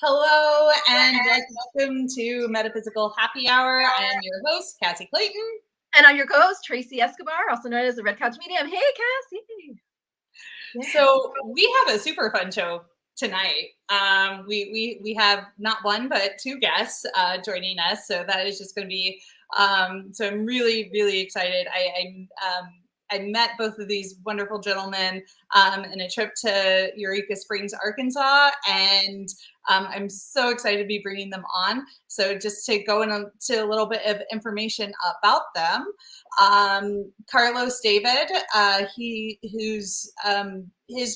Hello and welcome to Metaphysical Happy Hour. I am your host, Cassie Clayton. And I'm your co-host, Tracey Escobar, also known as the Red Couch Medium. Hey, Cassie. Yeah. So we have a super fun show tonight. We have not one, but two guests joining us. So that is just going to be, so I'm really, really excited. I met both of these wonderful gentlemen in a trip to Eureka Springs, Arkansas, and I'm so excited to be bringing them on. So just to go into a little bit of information about them, Carlos David, his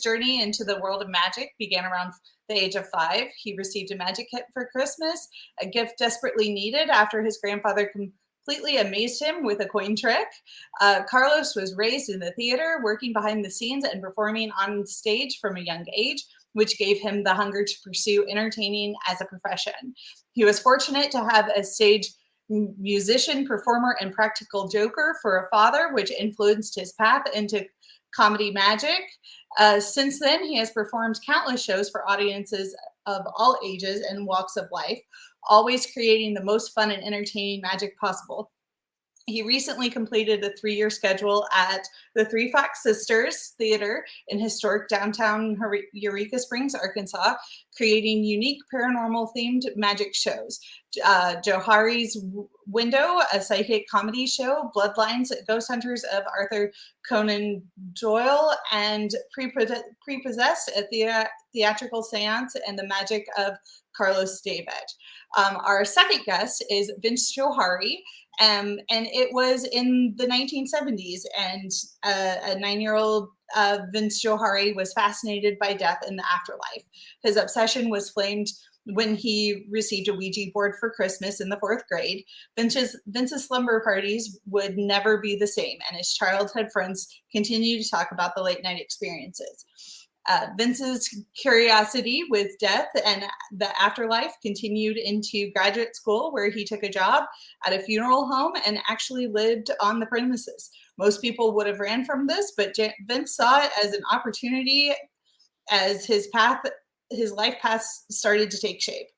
journey into the world of magic began around the age of 5. He received a magic kit for Christmas, a gift desperately needed after his grandfather completely amazed him with a coin trick. Carlos was raised in the theater, working behind the scenes and performing on stage from a young age, which gave him the hunger to pursue entertaining as a profession. He was fortunate to have a stage musician, performer, and practical joker for a father, which influenced his path into comedy magic. Since then, he has performed countless shows for audiences of all ages and walks of life, always creating the most fun and entertaining magic possible. He recently completed a 3-year schedule at the Three Fox Sisters Theater in historic downtown Eureka Springs, Arkansas, creating unique paranormal-themed magic shows. Johari's Window, a psychic comedy show, Bloodlines, Ghost Hunters of Arthur Conan Doyle, and Prepossessed, a theatrical seance, and the magic of Carlos David. Our second guest is Vince Johari. And it was in the 1970s, and a 9-year-old Vince Johari was fascinated by death in the afterlife. His obsession was flamed when he received a Ouija board for Christmas in the 4th grade. Vince's slumber parties would never be the same, and his childhood friends continue to talk about the late night experiences. Vince's curiosity with death and the afterlife continued into graduate school, where he took a job at a funeral home and actually lived on the premises. Most people would have ran from this, but Vince saw it as an opportunity as his life path started to take shape.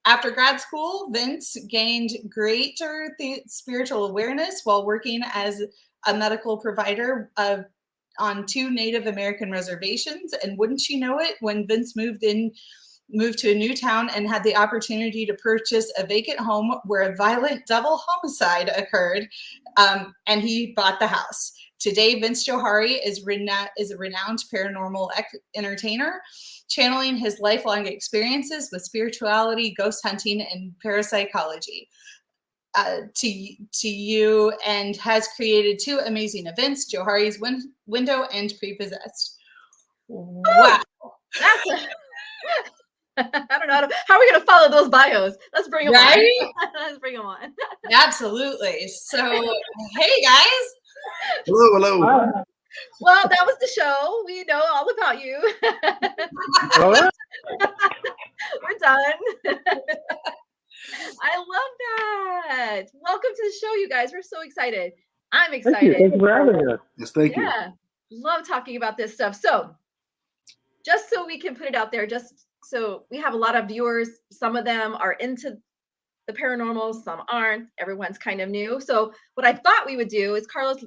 After grad school, Vince gained greater spiritual awareness while working as a medical provider on 2 Native American reservations. And wouldn't you know it, when Vince moved to a new town and had the opportunity to purchase a vacant home where a violent double homicide occurred, and he bought the house. Today, Vince Johari is a renowned paranormal entertainer, channeling his lifelong experiences with spirituality, ghost hunting, and parapsychology. To you, and has created 2 amazing events, Johari's Window and Prepossessed. Wow. I don't know how are we going to follow those bios. Let's bring them on. Let's bring them on. Absolutely. So, hey guys. Hello. Well, that was the show. We know all about you. We're done. I love that. Welcome to the show, you guys. We're so excited. I'm excited. Thank you for having us. Yes, thank you. Yeah, love talking about this stuff. So, just so we can put it out there, just so we have a lot of viewers. Some of them are into the paranormal, some aren't. Everyone's kind of new. So, what I thought we would do is, Carlos,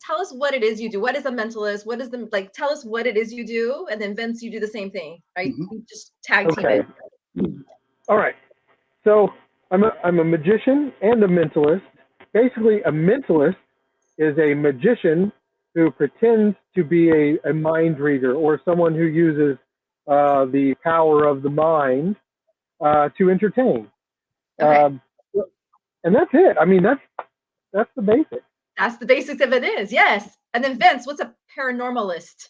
tell us what it is you do. What is a mentalist? What is tell us what it is you do, and then Vince, you do the same thing, right? Mm-hmm. Just tag team it. All right. So I'm a magician and a mentalist. Basically, a mentalist is a magician who pretends to be a mind reader, or someone who uses the power of the mind to entertain. Okay. And that's it. I mean, that's the basics. That's the basics of it is, yes. And then Vince, what's a paranormalist?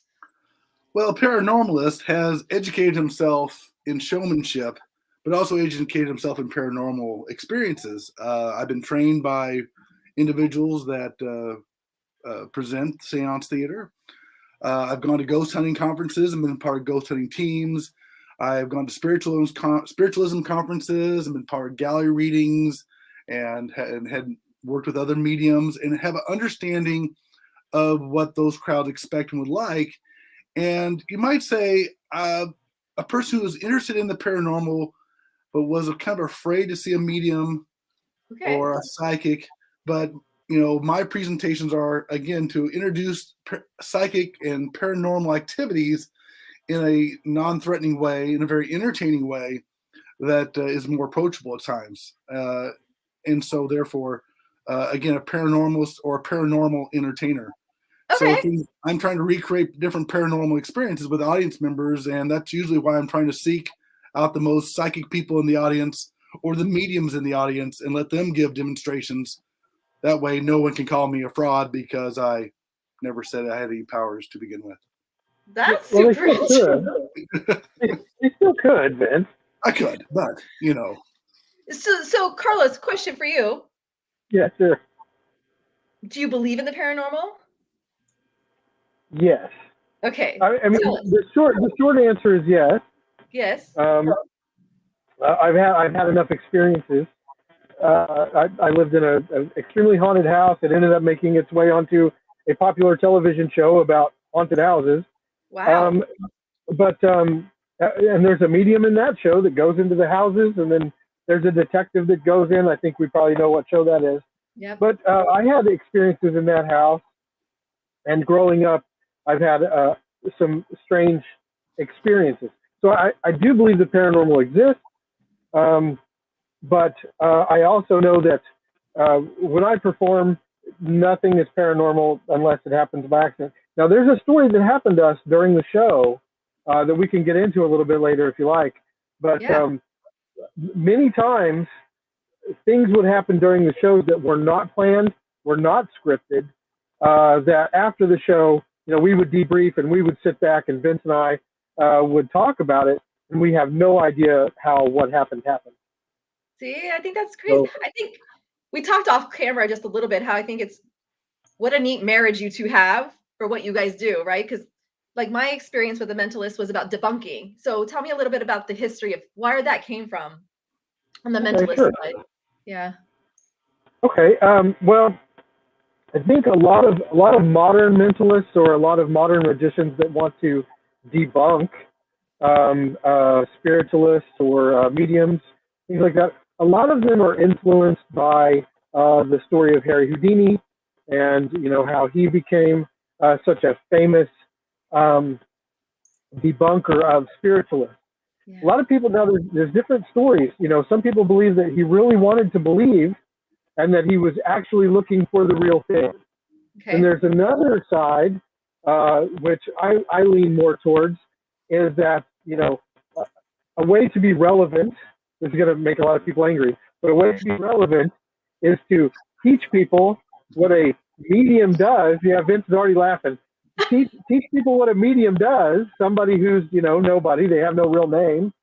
Well, a paranormalist has educated himself in showmanship, but also educated himself in paranormal experiences. I've been trained by individuals that present seance theater. I've gone to ghost hunting conferences and been part of ghost hunting teams. I've gone to spiritualism conferences and been part of gallery readings and had worked with other mediums and have an understanding of what those crowds expect and would like. And you might say, a person who was interested in the paranormal, but was kind of afraid to see a medium Okay. or a psychic. But my presentations are, again, to introduce psychic and paranormal activities in a non-threatening way, in a very entertaining way that is more approachable at times. And so, therefore, again, a paranormalist or a paranormal entertainer. Okay. So I'm trying to recreate different paranormal experiences with audience members, and that's usually why I'm trying to seek out the most psychic people in the audience or the mediums in the audience and let them give demonstrations. That way, no one can call me a fraud because I never said I had any powers to begin with. That's Well, super they still could. They still could, Vince. I could, but So Carlos, question for you. Yeah, sure. Do you believe in the paranormal? Yes. Okay. I mean, Tell us. the short answer is yes. Yes. I've had enough experiences. I lived in an extremely haunted house. It ended up making its way onto a popular television show about haunted houses. Wow. And there's a medium in that show that goes into the houses, and then there's a detective that goes in. I think we probably know what show that is. Yep. But I had experiences in that house, and growing up, I've had some strange experiences. So I do believe the paranormal exists, but I also know that when I perform, nothing is paranormal unless it happens by accident. Now, there's a story that happened to us during the show that we can get into a little bit later if you like. But many times, things would happen during the shows that were not planned, were not scripted, that after the show, we would debrief and we would sit back and Vince and I would talk about it, and we have no idea how what happened. See, I think that's crazy. So, I think we talked off camera just a little bit how I think it's what a neat marriage you two have for what you guys do, right? Because like my experience with the Mentalist was about debunking. So tell me a little bit about the history of where that came from on the Mentalist sure. side. Yeah. Okay. Well, I think a lot of modern mentalists or a lot of modern magicians that want to debunk spiritualists or mediums, things like that. A lot of them are influenced by the story of Harry Houdini, and how he became such a famous debunker of spiritualists. Yeah. A lot of people now there's different stories. Some people believe that he really wanted to believe, and that he was actually looking for the real thing. Okay. And there's another side, which I lean more towards, is that, a way to be relevant, this is going to make a lot of people angry, but a way to be relevant is to teach people what a medium does. Yeah, Vince is already laughing. Teach people what a medium does, somebody who's, nobody, they have no real name,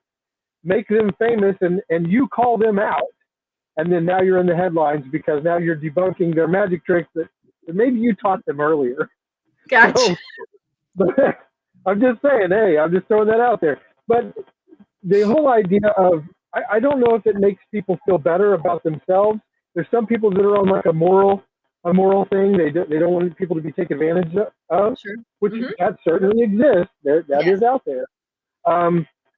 make them famous, and you call them out. And then now you're in the headlines because now you're debunking their magic tricks that maybe you taught them earlier. Gotcha. So, but I'm just saying, hey, I'm just throwing that out there. But the whole idea of, I don't know if it makes people feel better about themselves. There's some people that are on like a moral thing. They don't want people to be taken advantage of, Sure. which that certainly exists. That is out there.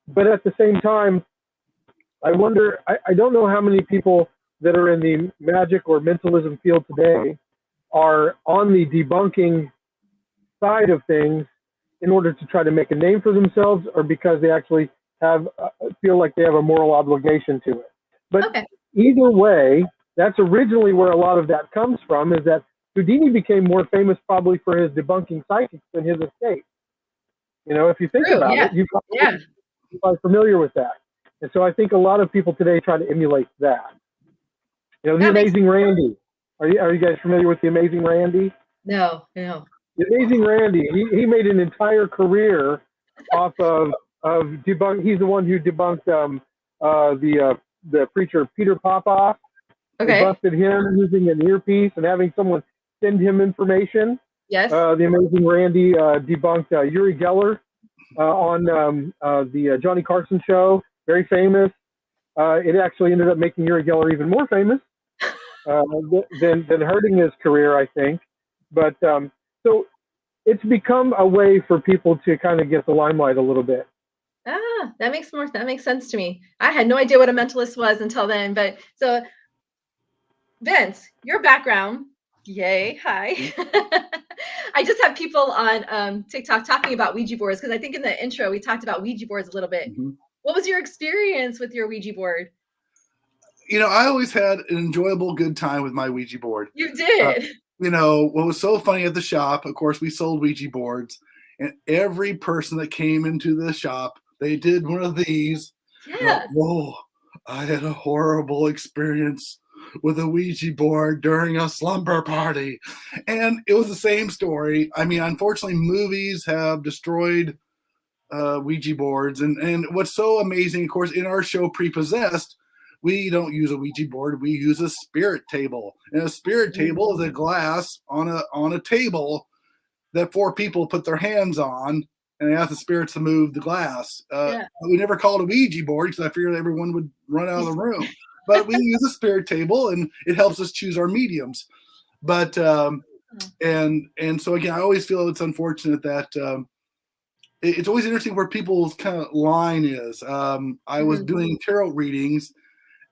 But at the same time, I wonder, I don't know how many people that are in the magic or mentalism field today are on the debunking side of things in order to try to make a name for themselves, or because they actually feel like they have a moral obligation to it. But either way, that's originally where a lot of that comes from, is that Houdini became more famous probably for his debunking psychics than his escape. If you think about it, you're probably familiar with that. And so I think a lot of people today try to emulate that. The Amazing Randy. Are you guys familiar with the Amazing Randy? No. The Amazing Randy. He made an entire career off of debunk. He's the one who debunked the preacher Peter Popoff. Okay. They busted him using an earpiece and having someone send him information. Yes. The Amazing Randy debunked Uri Geller on the Johnny Carson show. Very famous. It actually ended up making Uri Geller even more famous than hurting his career, I think. But so it's become a way for people to kind of get the limelight a little bit. That makes sense to me. I had no idea what a mentalist was until then. But so, Vince, your background, yay, hi. I just have people on TikTok talking about Ouija boards because I think in the intro we talked about Ouija boards a little bit. Mm-hmm. What was your experience with your Ouija board? I always had an enjoyable, good time with my Ouija board. You did. What was so funny at the shop, of course, we sold Ouija boards, and every person that came into the shop, they did one of these. Yes. Oh, I had a horrible experience with a Ouija board during a slumber party. And it was the same story. I mean, unfortunately, movies have destroyed Ouija boards. And what's so amazing, of course, in our show Prepossessed, we don't use a Ouija board. We use a spirit table. And a spirit table is a glass on a table that 4 people put their hands on, and they ask the spirits to move the glass. We never called it a Ouija board because I figured everyone would run out of the room. But we use a spirit table, and it helps us choose our mediums. But and so again, I always feel it's unfortunate that it's always interesting where people's kind of line is. I was doing tarot readings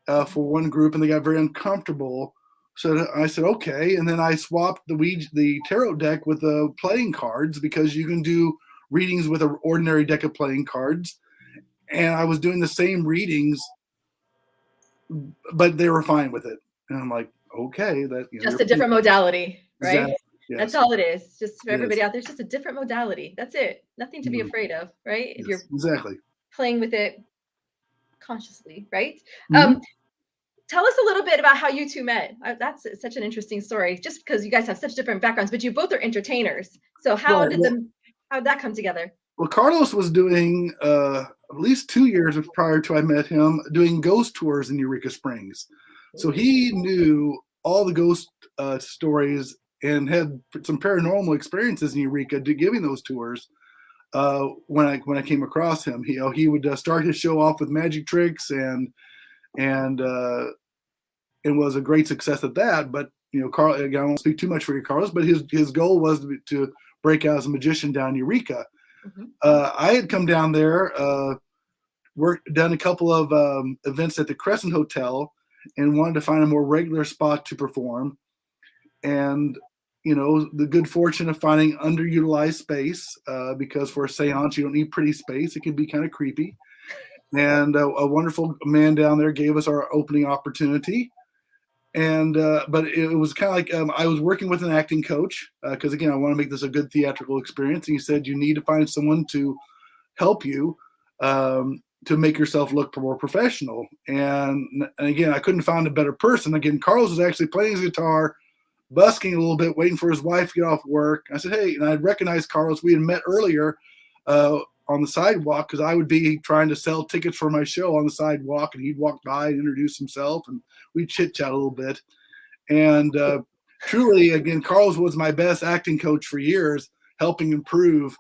for one group, and they got very uncomfortable. So I said, okay. And then I swapped the tarot deck with the playing cards because you can do readings with an ordinary deck of playing cards. And I was doing the same readings, but they were fine with it. And I'm like, okay. Just a different modality, right? Exactly. Yes. That's all it is. Just for everybody out there, it's just a different modality. That's it. Nothing to be afraid of, right? If you're playing with it consciously, right? Tell us a little bit about how you two met. That's such an interesting story, just because you guys have such different backgrounds, but you both are entertainers. So how did that come together? Well, Carlos was doing at least 2 years prior to I met him, doing ghost tours in Eureka Springs. So he knew all the ghost stories and had some paranormal experiences in Eureka giving those tours. When I came across him, he would start his show off with magic tricks and was a great success at that. But Carl, again, I won't speak too much for you, Carlos, but his goal was to break out as a magician down in Eureka. I had come down there, done a couple of events at the Crescent Hotel, and wanted to find a more regular spot to perform. And the good fortune of finding underutilized space, because for a seance you don't need pretty space; it can be kind of creepy. And a wonderful man down there gave us our opening opportunity. And but it was kind of like I was working with an acting coach because again I want to make this a good theatrical experience. And he said you need to find someone to help you to make yourself look more professional. And again, I couldn't find a better person. Again, Carlos was actually playing his guitar, busking a little bit, waiting for his wife to get off work. I said, hey, and I recognized Carlos. We had met earlier on the sidewalk because I would be trying to sell tickets for my show on the sidewalk, and he'd walk by and introduce himself, and we'd chit chat a little bit. And truly, again, Carlos was my best acting coach for years, helping improve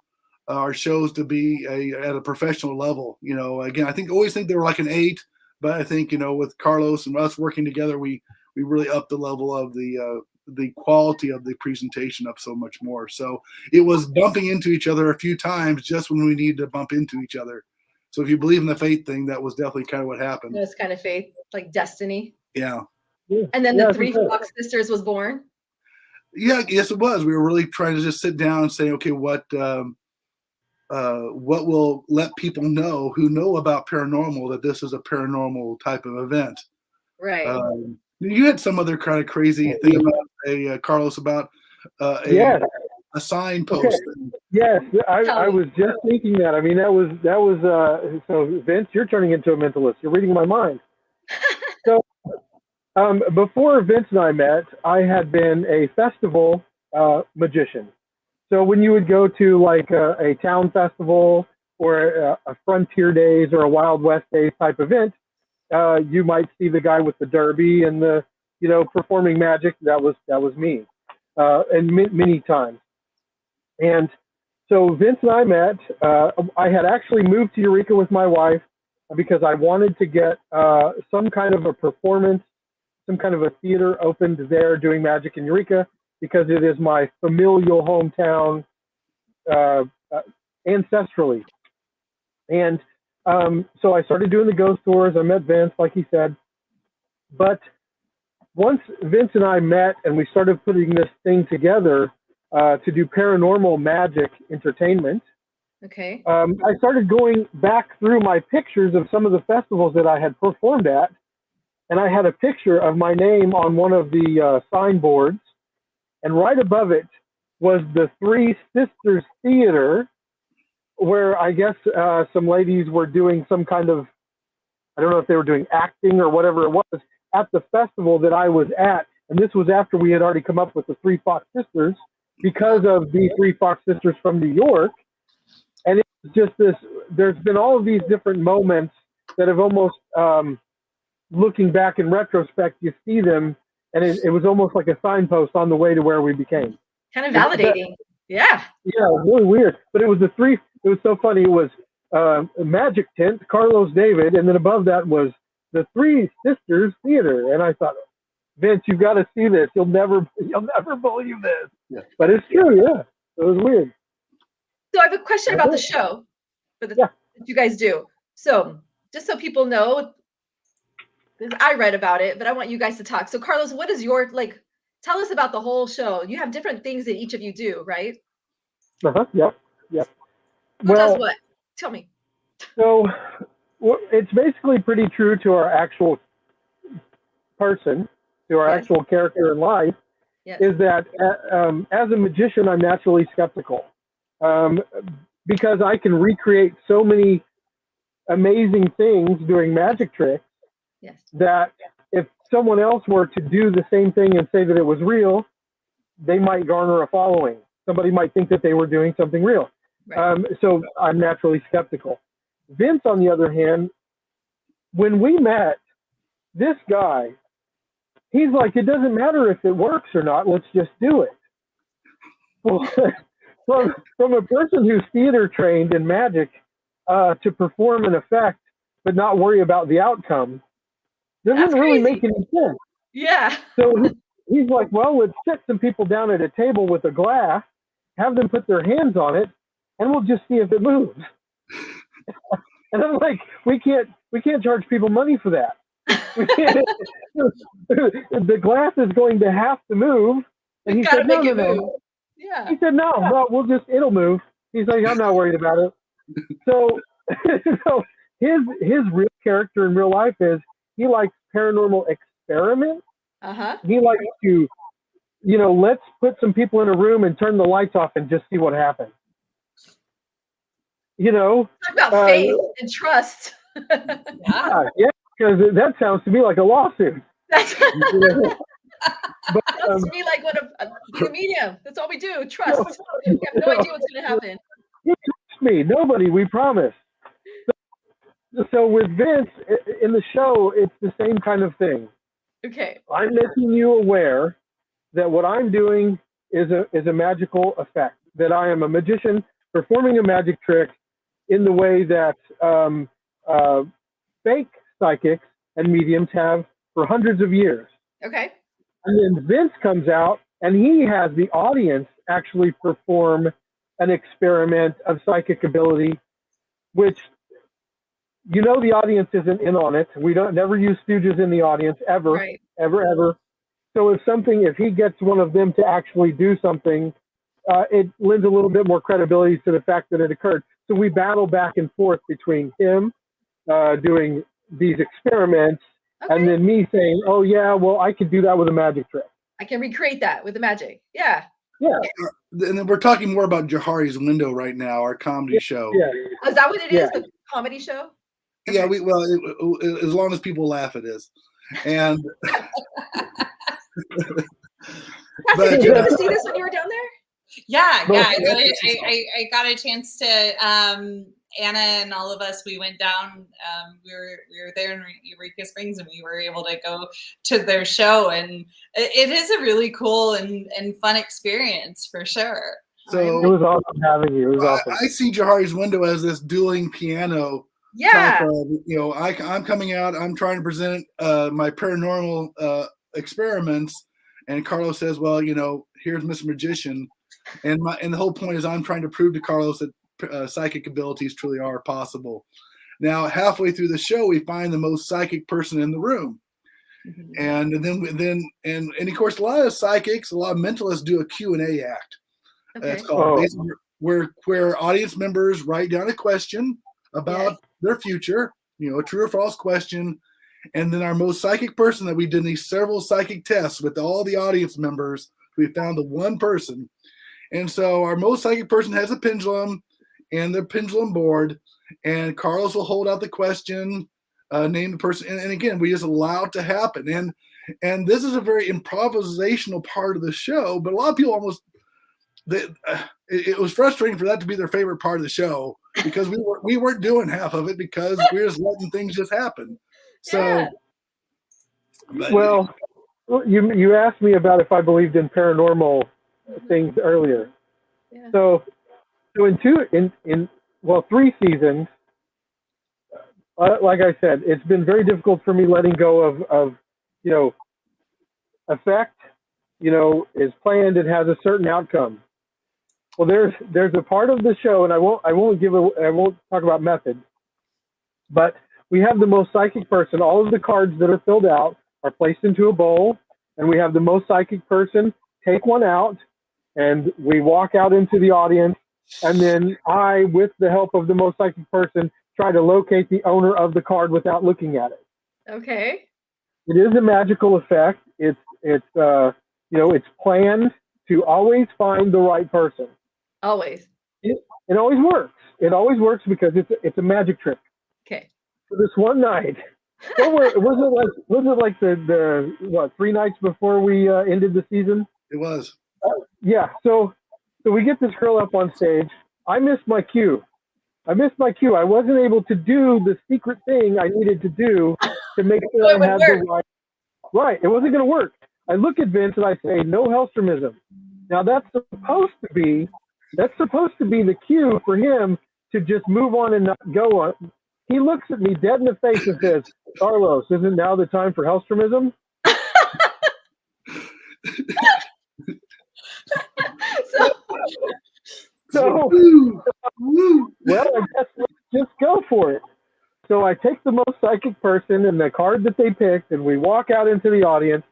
our shows to be at a professional level. Again, I always think they were like an 8, but I think with Carlos and us working together, we really upped the level of the quality of the presentation up so much more. So it was bumping into each other a few times just when we needed to bump into each other. So if you believe in the fate thing, that was definitely kind of what happened. It was kind of fate, like destiny. Yeah. And then the 3 Fox Sisters was born. Yeah, yes, it was. We were really trying to just sit down and say, okay, what will let people know who know about paranormal that this is a paranormal type of event. Right. You had some other kind of crazy thing about Carlos about a signpost. Okay. Yes, I was just thinking that. I mean, that was so Vince, you're turning into a mentalist. You're reading my mind. So before Vince and I met, I had been a festival magician. So when you would go to like a town festival or a Frontier Days or a Wild West Days type event, you might see the guy with the derby and the performing magic. That was me, and many times. And so Vince and I met. I had actually moved to Eureka with my wife because I wanted to get some kind of a performance, some kind of a theater opened there doing magic in Eureka, because it is my familial hometown ancestrally. And So I started doing the ghost tours. I met Vince, like he said. But once Vince and I met and we started putting this thing together to do paranormal magic entertainment, Okay. I started going back through my pictures of some of the festivals that I had performed at, and I had a picture of my name on one of the signboards, and right above it was the Three Sisters Theater, where I guess some ladies were doing some kind of, I don't know if they were doing acting or whatever it was, at the festival that I was at. And this was after we had already come up with the Three Fox Sisters because of the Three Fox Sisters from New York. And it's just this, there's been all of these different moments that have almost, looking back in retrospect, you see them, and it was almost like a signpost on the way to where we became. Kind of validating. Yeah. Yeah, really weird. But it was it was so funny. It was a Magic Tent, Carlos David, and then above that was the Three Sisters Theater. And I thought, Vince, you've got to see this. You'll never believe this. Yeah. But it's true, yeah. It was weird. So I have a question about the show that you guys do. So just so people know, because I read about it, but I want you guys to talk. So Carlos, what is your, tell us about the whole show. You have different things that each of you do, right? Uh-huh, yep. Who does what? Tell me. So it's basically pretty true to our actual person, to our actual character in life, is that as a magician, I'm naturally skeptical because I can recreate so many amazing things doing magic tricks that if someone else were to do the same thing and say that it was real, they might garner a following. Somebody might think that they were doing something real. Right. So I'm naturally skeptical. Vince, on the other hand, when we met, this guy, he's like, it doesn't matter if it works or not, let's just do it. Well, from a person who's theater trained in magic to perform an effect but not worry about the outcome doesn't really make any sense. Yeah. So he's like, well, let's sit some people down at a table with a glass, have them put their hands on it, and we'll just see if it moves. And I'm like, we can't charge people money for that. The glass is going to have to move. And he said, no. Yeah. He said, no, it'll move. He's like, I'm not worried about it. So his real character in real life is he likes paranormal experiments. Uh-huh. He likes to, let's put some people in a room and turn the lights off and just see what happens. Talk about faith and trust. Yeah, because that sounds to me like a lawsuit. But, sounds to me like being a medium. That's all we do. Trust. We have no idea what's going to happen. You trust me. Nobody, we promise. So with Vince, in the show, it's the same kind of thing. Okay. I'm making you aware that what I'm doing is a magical effect, that I am a magician performing a magic trick in the way that fake psychics and mediums have for hundreds of years. Okay. And then Vince comes out and he has the audience actually perform an experiment of psychic ability, which the audience isn't in on it. We never use stooges in the audience ever, right. ever. So if he gets one of them to actually do something, it lends a little bit more credibility to the fact that it occurred. So we battle back and forth between him doing these experiments and then me saying, oh yeah, well, I could do that with a magic trick. I can recreate that with the magic. Yeah. Yeah. And then we're talking more about Johari's Window right now, our comedy show. Yeah. Oh, is that what it is? The comedy show? Okay. Yeah, as long as people laugh, it is. And Did you get to see this when you were down there? Yeah. I got a chance to. Anna and all of us, we went down. We were there in Eureka Springs, and we were able to go to their show, and it is a really cool and fun experience for sure. So it was awesome having you. It was awesome. I see Johari's Window as this dueling piano. Yeah. Type of, I'm coming out. I'm trying to present my paranormal experiments, and Carlos says, "Well, here's Mr. Magician," and the whole point is I'm trying to prove to Carlos that psychic abilities truly are possible. Now, halfway through the show, we find the most psychic person in the room. And then of course, a lot of psychics, a lot of mentalists do a Q&A act. Okay. It's called basically where audience members write down a question about their future, a true or false question. And then our most psychic person that we did these several psychic tests with all the audience members, we found the one person. And so our most psychic person has a pendulum and the pendulum board, and Carlos will hold out the question, name the person, and again, we just allow it to happen. And this is a very improvisational part of the show, but a lot of people it was frustrating for that to be their favorite part of the show, because we weren't doing half of it because we were just letting things just happen. So, well, you asked me about if I believed in paranormal things earlier. Yeah. So in 3 seasons, like I said, it's been very difficult for me letting go of effect, is planned and has a certain outcome. Well, there's a part of the show, and I won't talk about method, but we have the most psychic person. All of the cards that are filled out are placed into a bowl, and we have the most psychic person take one out, and we walk out into the audience, and then I, with the help of the most psychic person, try to locate the owner of the card without looking at it. Okay. It is a magical effect. It's planned to always find the right person. Always. It always works. It always works because it's a magic trick. Okay. So this one night, was it like the 3 nights before we ended the season? It was. Yeah. So we get this girl up on stage. I missed my cue. I wasn't able to do the secret thing I needed to do to make sure I had the right. It wasn't going to work. I look at Vince and I say, no Hellstromism. Now that's supposed to be the cue for him to just move on and not go on. He looks at me dead in the face and says, Carlos, isn't now the time for Hellstromism? So, well, I guess let's just go for it. So I take the most psychic person and the card that they picked, and we walk out into the audience,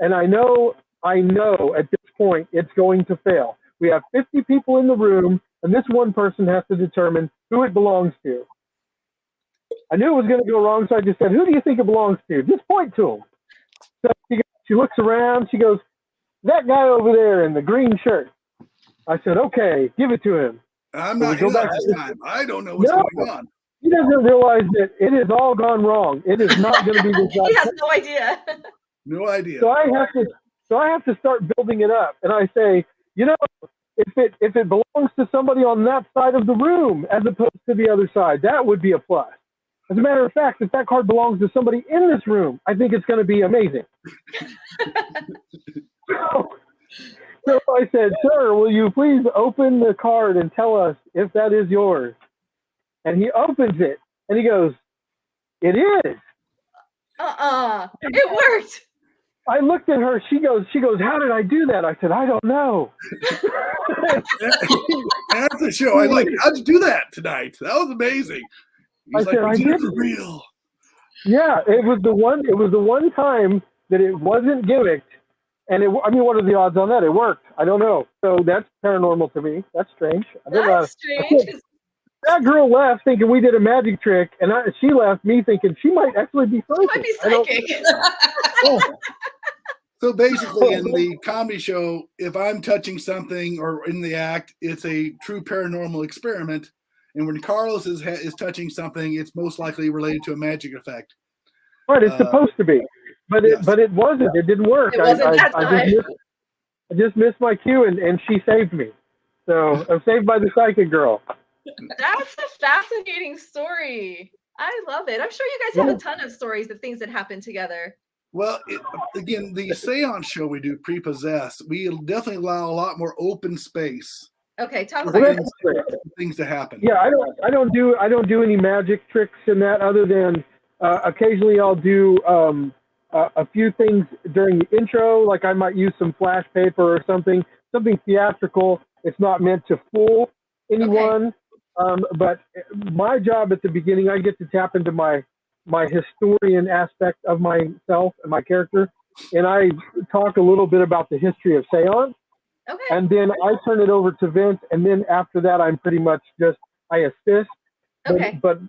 and I know at this point it's going to fail. We have 50 people in the room, and this one person has to determine who it belongs to. I knew it was going to go wrong, so I just said, who do you think it belongs to? Just point to him. So she looks around, she goes, that guy over there in the green shirt. I said, okay, give it to him. I'm not in that this time. I don't know what's going on. He doesn't realize that it has all gone wrong. It is not going to be this guy. He has no idea. No idea. So I have to start building it up. And I say, if it belongs to somebody on that side of the room as opposed to the other side, that would be a plus. As a matter of fact, if that card belongs to somebody in this room, I think it's going to be amazing. So I said, sir, will you please open the card and tell us if that is yours? And he opens it, and he goes, it is. It worked. I looked at her. She goes, how did I do that? I said, I don't know. After the show, I how'd you do that tonight? That was amazing. I said, I did it for real. Yeah, it was the one time that it wasn't gimmicked. And what are the odds on that? It worked. I don't know. So that's paranormal to me. That's strange. That's strange. That girl left thinking we did a magic trick, and she left me thinking she might actually be psychic. She might be psychic. So basically, in the comedy show, if I'm touching something or in the act, it's a true paranormal experiment. And when Carlos is touching something, it's most likely related to a magic effect. Right, it's supposed to be. But it wasn't. It didn't work. It wasn't that time. I just missed my cue, and she saved me. So I'm saved by the psychic girl. That's a fascinating story. I love it. I'm sure you guys have a ton of stories of things that happened together. Well, again, the seance show we do, Prepossessed, we definitely allow a lot more open space. Okay, tell us about things to happen. Yeah, I don't do any magic tricks in that, other than occasionally I'll do a few things during the intro, like I might use some flash paper or something theatrical. It's not meant to fool anyone. But my job at the beginning, I get to tap into my historian aspect of myself and my character, and I talk a little bit about the history of seance. Okay. And then I turn it over to Vince, and then after that, I'm pretty much just I assist. Okay. But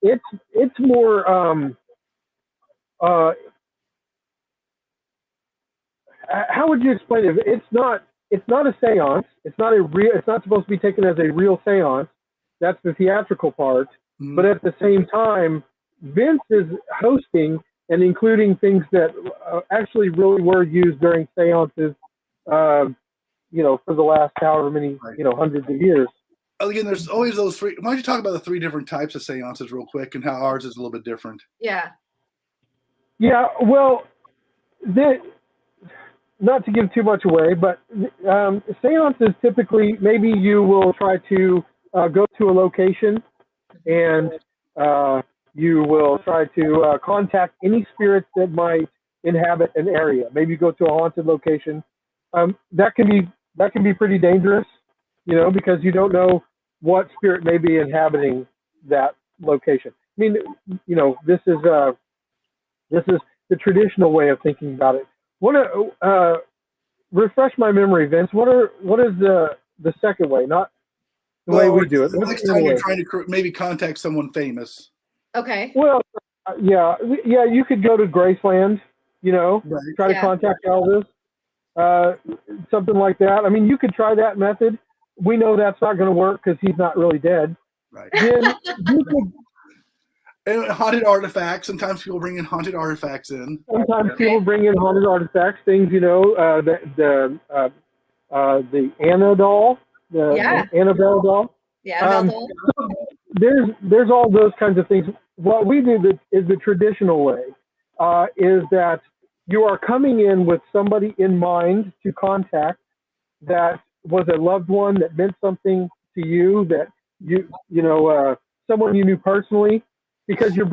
it's more how would you explain it? It's not a seance. It's not supposed to be taken as a real seance. That's the theatrical part. Mhm. But at the same time, Vince is hosting and including things that actually really were used during seances, for the last however many, hundreds of years. Again, there's always those three. Why don't you talk about the three different types of seances real quick and how ours is a little bit different? Yeah. Yeah, well, not to give too much away, but seances typically, maybe you will try to go to a location and you will try to contact any spirits that might inhabit an area. Maybe you go to a haunted location. That can be pretty dangerous, because you don't know what spirit may be inhabiting that location. I mean, this is the traditional way of thinking about it. Refresh my memory, Vince. What is the second way? Not the way we do it. Next time you're trying to maybe contact someone famous. Okay. Well, yeah. You could go to Graceland. Try to contact Elvis. Something like that. I mean, you could try that method. We know that's not going to work because he's not really dead. Right. Then you could. And haunted artifacts. Sometimes people bring in haunted artifacts in. Sometimes people bring in haunted artifacts, things, the Anna doll, the Annabelle doll. Yeah, Annabelle doll. There's all those kinds of things. What we do is the traditional way, is that you are coming in with somebody in mind to contact that was a loved one that meant something to you, that someone you knew personally. Because you're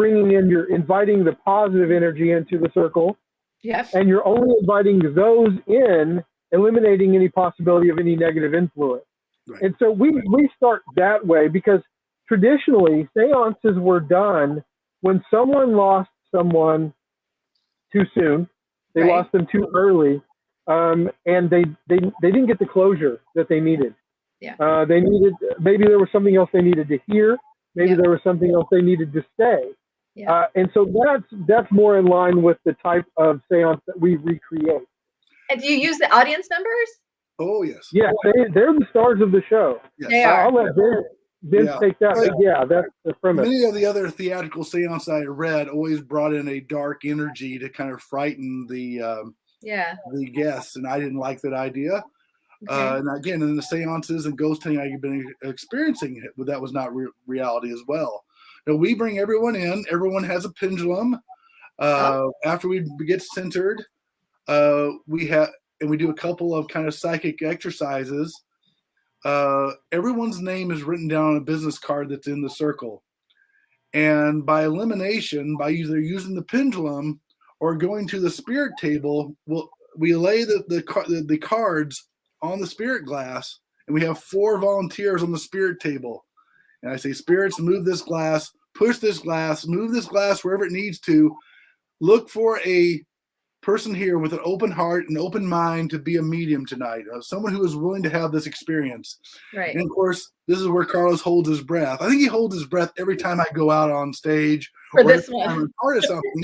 inviting the positive energy into the circle. Yes. And you're only inviting those in, eliminating any possibility of any negative influence. Right. And so we start that way because traditionally seances were done when someone lost someone too soon. They lost them too early. And they didn't get the closure that they needed. Yeah. Maybe there was something else they needed to hear. Maybe there was something else they needed to say. Yeah. And so that's more in line with the type of seance that we recreate. And do you use the audience members? Oh, yes. Yeah, they're the stars of the show. Yes. They are. I'll let Vince take that. But yeah, that's the premise. Many of the other theatrical seances I read always brought in a dark energy to kind of frighten the guests, and I didn't like that idea. Okay. And again, in the seances and ghost hunting I've been experiencing, that was not reality as well. Now, we bring everyone in. Everyone has a pendulum. After we get centered, we do a couple of kind of psychic exercises. Everyone's name is written down on a business card that's in the circle. And by elimination, by either using the pendulum or going to the spirit table, we lay the cards on the spirit glass, and we have 4 volunteers on the spirit table. And I say, spirits, move this glass, push this glass, move this glass wherever it needs to. Look for a person here with an open heart and open mind to be a medium tonight, someone who is willing to have this experience. Right. And of course, this is where Carlos holds his breath. I think he holds his breath every time I go out on stage For this one. or something.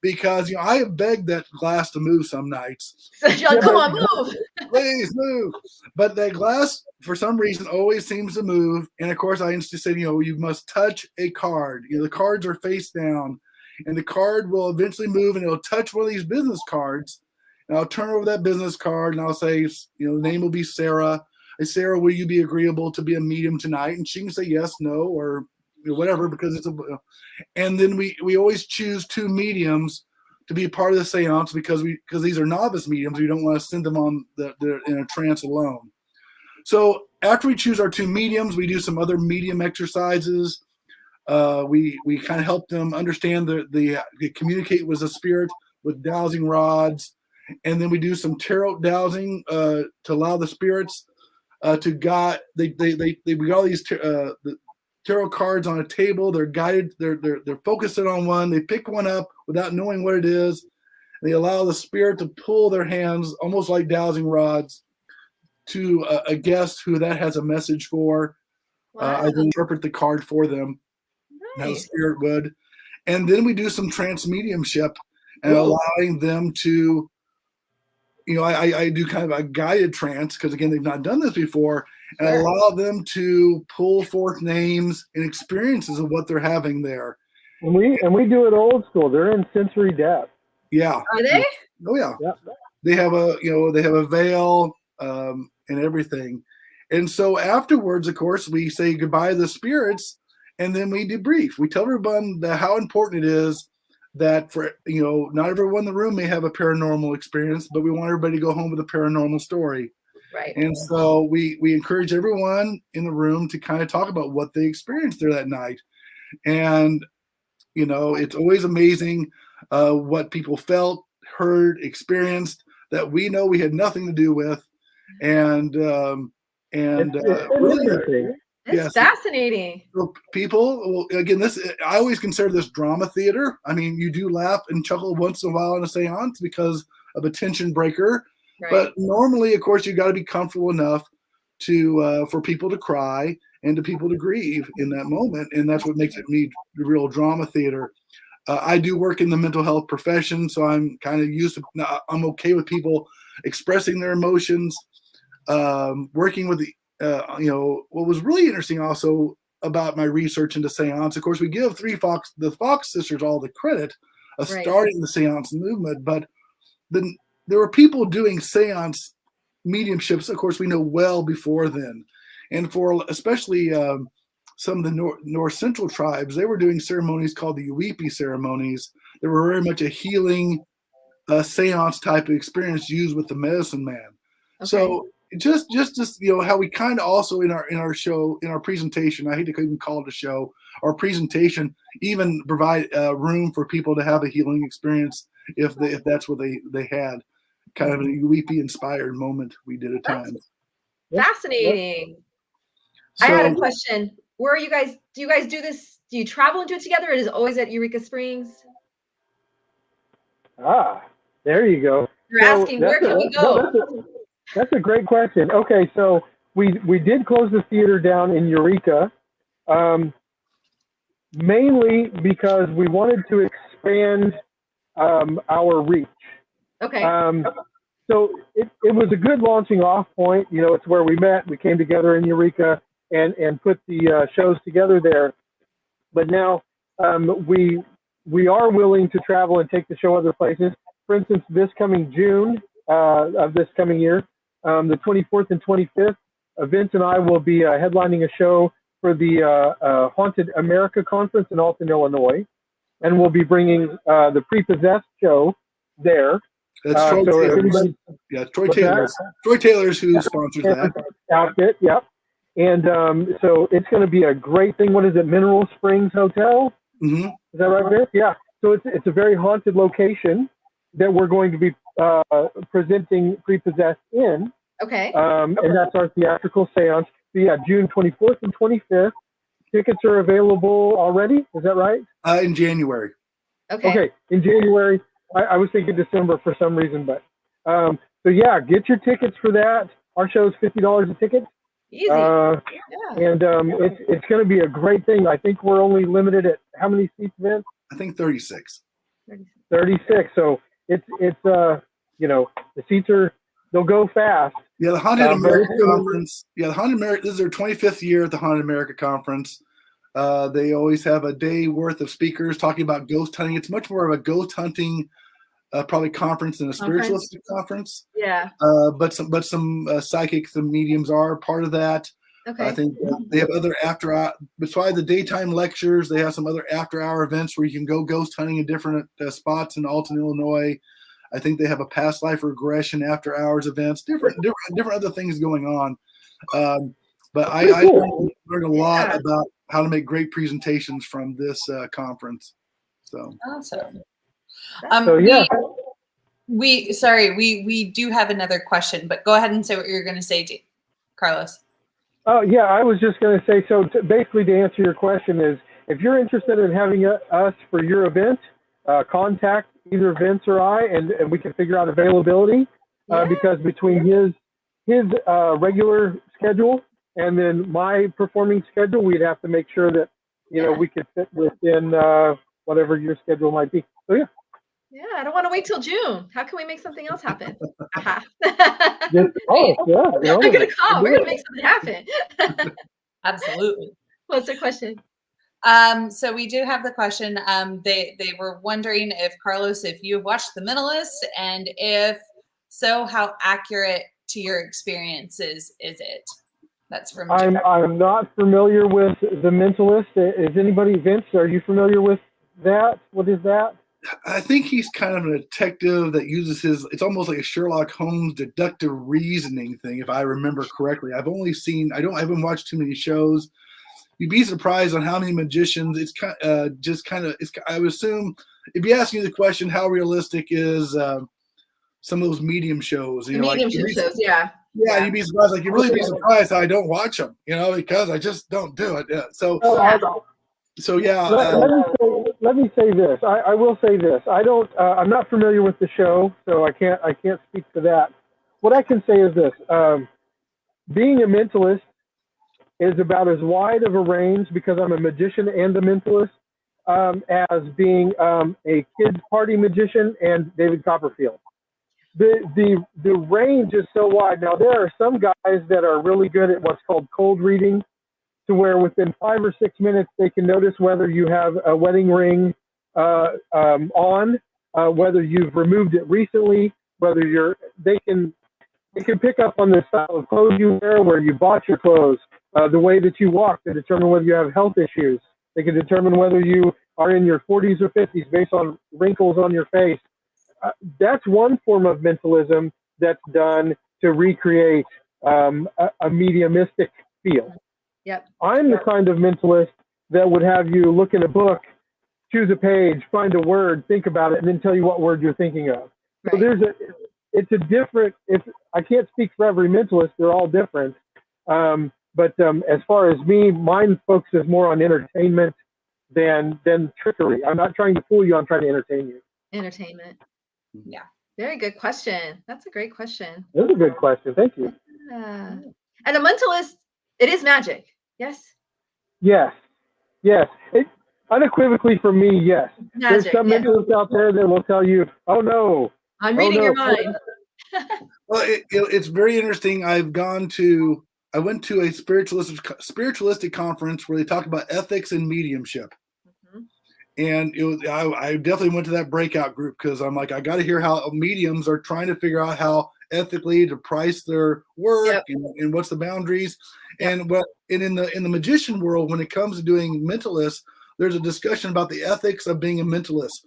Because I have begged that glass to move some nights. So, John, come on, move. Please move. But that glass, for some reason, always seems to move. And of course, I insist say, you must touch a card. The cards are face down, and the card will eventually move, and it'll touch one of these business cards. And I'll turn over that business card, and I'll say, the name will be Sarah. Hey, Sarah, will you be agreeable to be a medium tonight? And she can say yes, no, or whatever, because it's and then we always choose 2 mediums to be part of the seance because these are novice mediums. We don't want to send them on they're in a trance alone. So after we choose our 2 mediums, we do some other medium exercises. We kind of help them understand the communicate with the spirit with dowsing rods, and then we do some tarot dowsing to allow the spirits to guide. We got all these tarot cards on a table. They're guided. They're focusing on one. They pick one up without knowing what it is. And they allow the spirit to pull their hands, almost like dowsing rods, to a guest who that has a message for. Wow. I then interpret the card for them, how the Nice. spirit would. And then we do some trance mediumship and allowing them to, I do kind of a guided trance because, again, they've not done this before, and I allow them to pull forth names and experiences of what they're having there. And we do it old school. They're in sensory depth. Yeah. Are they? Oh, yeah. Yeah. They have a veil and everything. And so afterwards, of course, we say goodbye to the spirits, and then we debrief. We tell everyone how important it is that for, not everyone in the room may have a paranormal experience, but we want everybody to go home with a paranormal story. Right. And so we encourage everyone in the room to kind of talk about what they experienced there that night. And, it's always amazing what people felt, heard, experienced that we know we had nothing to do with. And really, It's fascinating. So people, well, again, I always consider this drama theater. I mean, you do laugh and chuckle once in a while in a seance because of a tension breaker. Right. But normally, of course, you got to be comfortable enough to for people to cry and to people to grieve in that moment, and that's what makes it me real drama theater. I do work in the mental health profession, so I'm kind of used to. I'm okay with people expressing their emotions. Working with what was really interesting also about my research into seance. Of course, we give the Fox sisters all the credit of starting the seance movement, but then there were people doing seance mediumships, of course, we know well before then. And for especially some of the North Central tribes, they were doing ceremonies called the Uipi ceremonies. They were very much a healing seance type of experience used with the medicine man. Okay. So just how we kind of also in our show, in our presentation, I hate to even call it a show, our presentation even provide room for people to have a healing experience if that's what they had, kind of a Uipi inspired moment we did at times. Fascinating. So, I had a question. Where are you guys? Do you guys do this? Do you travel and do it together? Or is it always at Eureka Springs? There you go. You're asking where can we go? That's a great question. Okay, so we did close the theater down in Eureka, mainly because we wanted to expand our reach. Okay. So it was a good launching off point. It's where we met. We came together in Eureka and put the shows together there. But now we are willing to travel and take the show other places. For instance, this coming June of this coming year, the 24th and 25th, Vince and I will be headlining a show for the Haunted America Conference in Alton, Illinois. And we'll be bringing the Prepossessed show there. That's Troy Taylor's. Yeah, Troy Taylor's. Troy Taylor's who sponsors that. Outfit, yep. And so it's going to be a great thing. What is it? Mineral Springs Hotel? Mm-hmm. Is that right, Vince? Yeah. So it's a very haunted location that we're going to be presenting Prepossessed in. Okay. And that's our theatrical seance. So yeah, June 24th and 25th. Tickets are available already. Is that right? In January. Okay. In January. I was thinking December for some reason, but so yeah, get your tickets for that. Our show is $50 a ticket. Easy. And it's going to be a great thing. I think we're only limited at how many seats, Vince? I think 36. 36. So it's the seats they'll go fast. Yeah, the Haunted America Conference. Yeah, the Haunted America. This is their 25th year at the Haunted America Conference. They always have a day worth of speakers talking about ghost hunting. It's much more of a ghost hunting probably conference than a spiritualistic conference. Yeah. But some psychics and mediums are part of that. Okay. I think they have other besides the daytime lectures, they have some other after-hour events where you can go ghost hunting in different spots in Alton, Illinois. I think they have a past life regression after-hours events, different other things going on. But I learned a lot about how to make great presentations from this conference. So awesome. So we do have another question, but go ahead and say what you're going to say, Carlos. Oh, yeah, I was just going to say, so basically to answer your question is, if you're interested in having us for your event, contact either Vince or I, and we can figure out availability, because between his regular schedule and then my performing schedule, we'd have to make sure that, we could fit within whatever your schedule might be. So, yeah. Yeah, I don't want to wait till June. How can we make something else happen? Yeah, yeah. I'm gonna call. We're gonna make something happen. Absolutely. What's the question? So we do have the question. They were wondering if Carlos, if you have watched The Mentalist, and if so, how accurate to your experiences is it? That's from. I'm not familiar with The Mentalist. Is anybody, Vince? Are you familiar with that? What is that? I think he's kind of a detective that uses it's almost like a Sherlock Holmes deductive reasoning thing, if I remember correctly. I haven't watched too many shows. You'd be surprised on how many magicians. It's I would assume, if you ask me the question, how realistic is some of those medium shows? Medium shows, yeah. Yeah, you'd be surprised. Like, you'd really be surprised I don't watch them, because I just don't do it. Yeah. So yeah. Let me say this. I will say this. I'm not familiar with the show, so I can't speak to that. What I can say is this: being a mentalist is about as wide of a range, because I'm a magician and a mentalist, as being a kids party magician and David Copperfield. The range is so wide. Now, there are some guys that are really good at what's called cold reading, to where within 5 or 6 minutes they can notice whether you have a wedding ring on, whether you've removed it recently, whether they can pick up on the style of clothes you wear, where you bought your clothes, the way that you walk, to determine whether you have health issues. They can determine whether you are in your 40s or 50s based on wrinkles on your face. That's one form of mentalism that's done to recreate a mediumistic feel. Yep. I'm the kind of mentalist that would have you look in a book, choose a page, find a word, think about it, and then tell you what word you're thinking of. Right. So I can't speak for every mentalist, they're all different. But as far as me, mine focuses more on entertainment than trickery. I'm not trying to fool you, I'm trying to entertain you. Entertainment. Yeah. Very good question. That's a great question. That's a good question. Thank you. And a mentalist, it is magic. Yes. Yes. Unequivocally for me, yes. Magic, There's some mentalists out there that will tell you, "Oh no, I'm reading your mind." Well, it's very interesting. I went to a spiritualistic conference where they talked about ethics and mediumship. And I definitely went to that breakout group, because I'm like, I got to hear how mediums are trying to figure out how ethically to price their work, and what's the boundaries. And in the magician world, when it comes to doing mentalists, there's a discussion about the ethics of being a mentalist.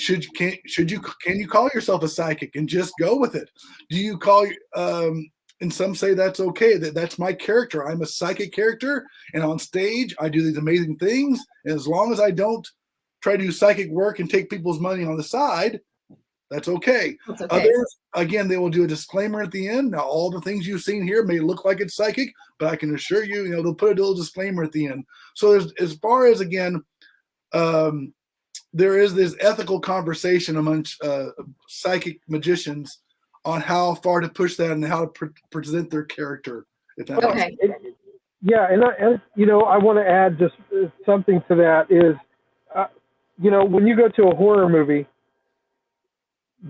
Can you call yourself a psychic and just go with it? Do you call and some say that's okay, that's my character. I'm a psychic character, and on stage I do these amazing things. And as long as I don't try to do psychic work and take people's money on the side, that's okay. That's okay. Others, again, they will do a disclaimer at the end. Now, all the things you've seen here may look like it's psychic, but I can assure you, they'll put a little disclaimer at the end. So as far as, again, there is this ethical conversation amongst psychic magicians on how far to push that and how to present their character. If that makes sense. Yeah, and I want to add just something to that is, when you go to a horror movie,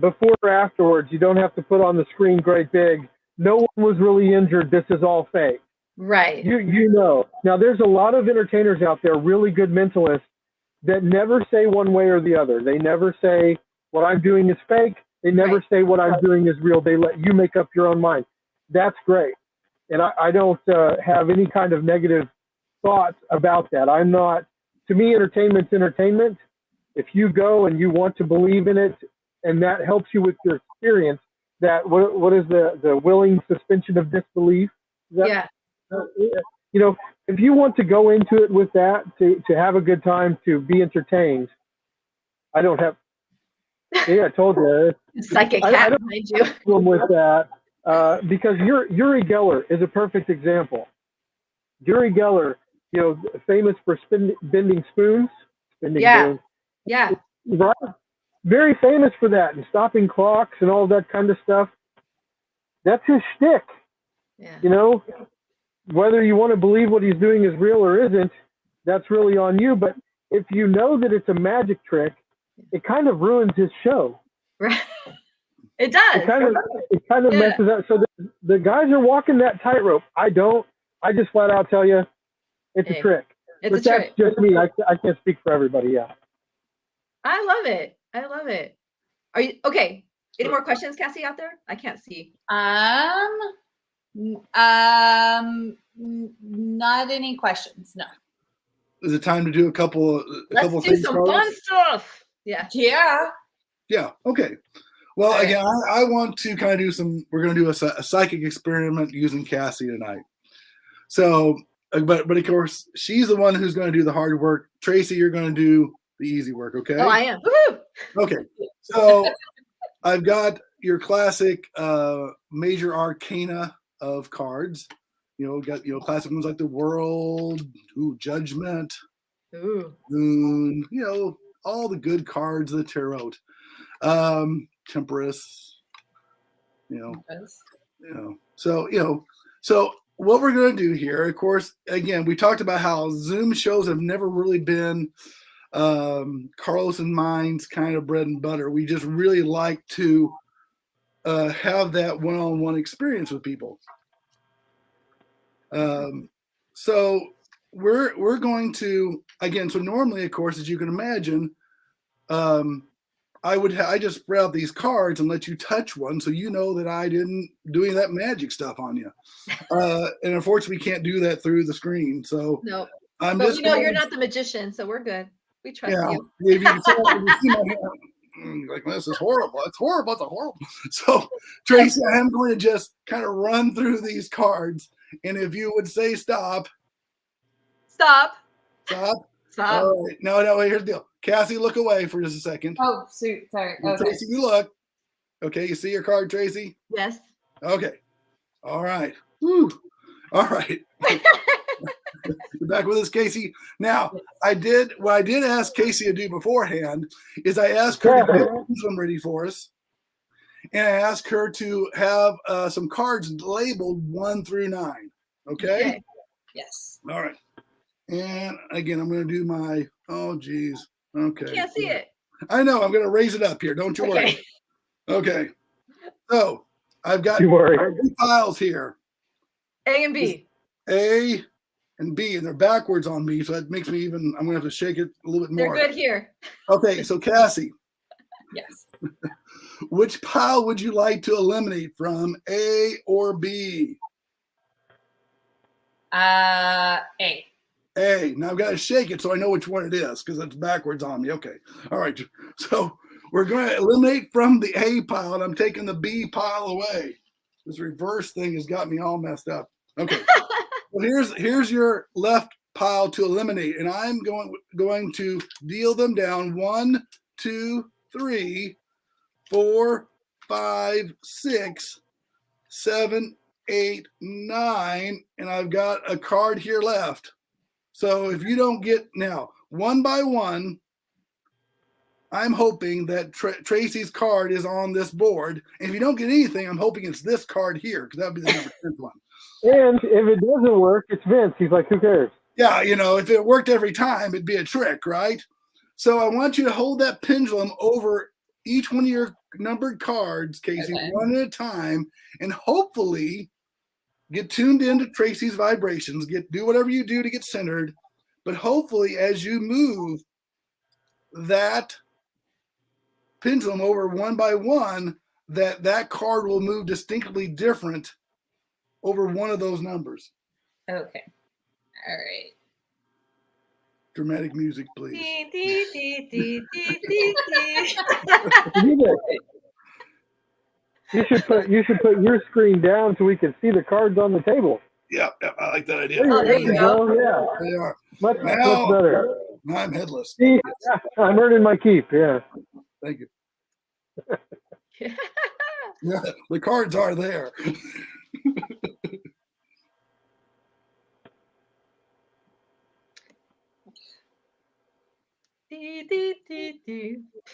before or afterwards, you don't have to put on the screen great big, no one was really injured, this is all fake. Right. Now, there's a lot of entertainers out there, really good mentalists, that never say one way or the other. They never say what I'm doing is fake. They never say what I'm doing is real. They let you make up your own mind. That's great. And I don't have any kind of negative thoughts about that. To me, entertainment's entertainment. If you go and you want to believe in it, and that helps you with your experience, what is the willing suspension of disbelief? If you want to go into it with that, to have a good time, to be entertained, I don't have. I told you. Psychic cat behind you. Problem with that, because Uri Geller is a perfect example. Yuri Geller, famous for bending spoons. Bending Yeah. spoons. Yeah. Right? Very famous for that and stopping clocks and all that kind of stuff. That's his shtick. Yeah. Whether you want to believe what he's doing is real or isn't, that's really on you. But if you know that it's a magic trick, it kind of ruins his show. Right. It does. It kind of messes up. So the guys are walking that tightrope. I don't. I just flat out tell you, it's a trick. It's but that's just me. I can't speak for everybody. Yeah. I love it. I love it. Are you okay? Any more questions, Cassie, out there? I can't see. Not any questions. No. Is it time to do a couple Let's do some fun stuff. Yeah. Yeah. Yeah. Okay. Well, again, I want to kind of do we're going to do a psychic experiment using Cassie tonight. So, but of course, she's the one who's going to do the hard work. Tracey, you're going to do the easy work. Okay. Oh, I am. Woo-hoo! Okay. So I've got your classic major arcana of cards. Got classic ones like the World, Judgment, Moon. All the good cards of the tarot. Temperance. So what we're going to do here, of course, again, we talked about how Zoom shows have never really been Carlos and mine's kind of bread and butter. We just really like to have that one-on-one experience with people. So we're going to, again, so normally, of course, as you can imagine, I just spread out these cards and let you touch one, so you know that I didn't do any of that magic stuff on you. And unfortunately, we can't do that through the screen. So no, but you're not the magician, so we're good. We trust you. If you can see my hand, like, this is horrible. It's horrible. It's horrible. So Tracey, I am going to just kind of run through these cards, and if you would say stop. Stop. All right. No, here's the deal. Cassie, look away for just a second. Oh, shoot. Sorry. Okay. Tracey, you look. Okay, you see your card, Tracey? Yes. Okay. All right. Woo. All right. You're back with us, Casey. Now, what I did ask Casey to do beforehand is I asked her to get some ready for us. And I asked her to have some cards labeled 1 through 9. Okay? Yes. All right. And again, I'm going to do my, oh, geez. Okay. I can't see it. I know. I'm going to raise it up here. Don't you worry. Okay. So I've got 2 piles here. A and B. A and B, and they're backwards on me, so that makes me I'm going to have to shake it a little bit more. They're good here. Okay, so Cassie. Yes. Which pile would you like to eliminate from, A or B? A. A. Now I've got to shake it so I know which one it is because it's backwards on me. Okay. All right. So we're going to eliminate from the A pile, and I'm taking the B pile away. This reverse thing has got me all messed up. Okay. Well, here's your left pile to eliminate, and I'm going to deal them down 1, 2, 3, 4, 5, 6, 7, 8, 9, and I've got a card here left. So if you don't get now, one by one, I'm hoping that Tracey's card is on this board. And if you don't get anything, I'm hoping it's this card here because that would be the number 10th one. And if it doesn't work, it's Vince. He's like, who cares? Yeah, if it worked every time, it'd be a trick, right? So I want you to hold that pendulum over each one of your numbered cards, Casey, one at a time, and hopefully get tuned into Tracey's vibrations. Do whatever you do to get centered, but hopefully as you move that pendulum over one by one, that card will move distinctly different over one of those numbers. Okay. All right. Dramatic music, please. You should put your screen down so we can see the cards on the table. Yeah, I like that idea. Oh, there you go. Yeah, they are. much better. Now I'm headless. See, I'm earning my keep. Yeah. Thank you. Yeah, the cards are there.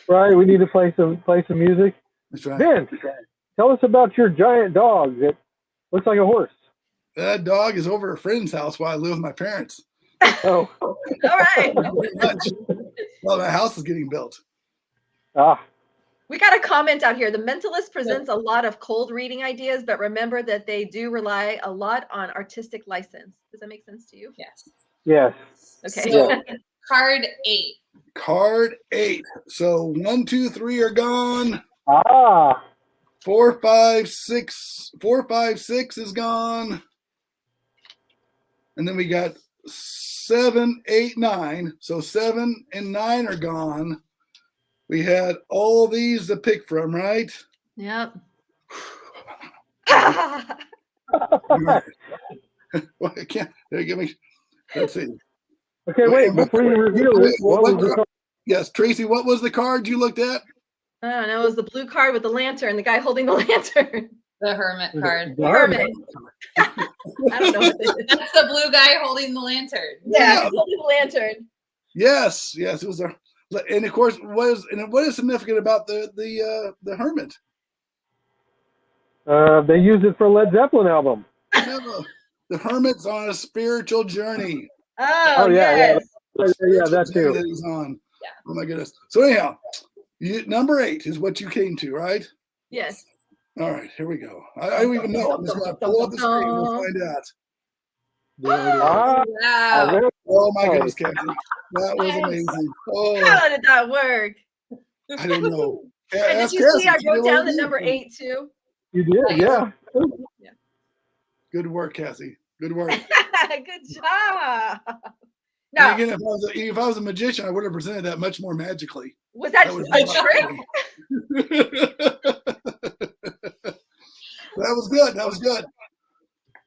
Right. We need to play some music. That's right. Vince, tell us about your giant dog that looks like a horse. That dog is over at a friend's house while I live with my parents. Oh. All right. Pretty much. Well, my house is getting built. Ah. We got a comment out here. The Mentalist presents a lot of cold reading ideas, but remember that they do rely a lot on artistic license. Does that make sense to you? Yes. Yes. Okay. So, card 8. Card 8. So 1, 2, 3 are gone. Ah. 4, 5, 6. 4, 5, 6 is gone. And then we got 7, 8, 9. So 7 and 9 are gone. We had all these to pick from, right? Yep. Well, I can't. Give me. Let's see. Okay, wait. Before you reveal it, what was the card? Yes, Tracy. What was the card you looked at? I don't know. It was the blue card with the lantern. The guy holding the lantern. The Hermit card. The Hermit. I don't know what it is. That's the blue guy holding the lantern. Yeah, he's holding the lantern. Yes, it was a. And of course, what is significant about the Hermit? They used it for a Led Zeppelin album. No, the Hermit's on a spiritual journey. Oh, yeah, yes. Yeah, that too. That he's on. Yeah. Oh my goodness. So anyhow, number 8 is what you came to, right? Yes. All right, here we go. I don't even know. I'm just going to pull up the screen and we'll find out. There it is. Ah. Wow. Oh my goodness, Captain. That was amazing. Oh, How did that work? I don't know. And Ask did you see Cassie. I She wrote did down the all number these. 8 too? You did, yeah. Good work, Cassie. Good work. Good job. And Now, again, if I was a magician, I would have presented that much more magically. was that That was a trick? That was good. That was good.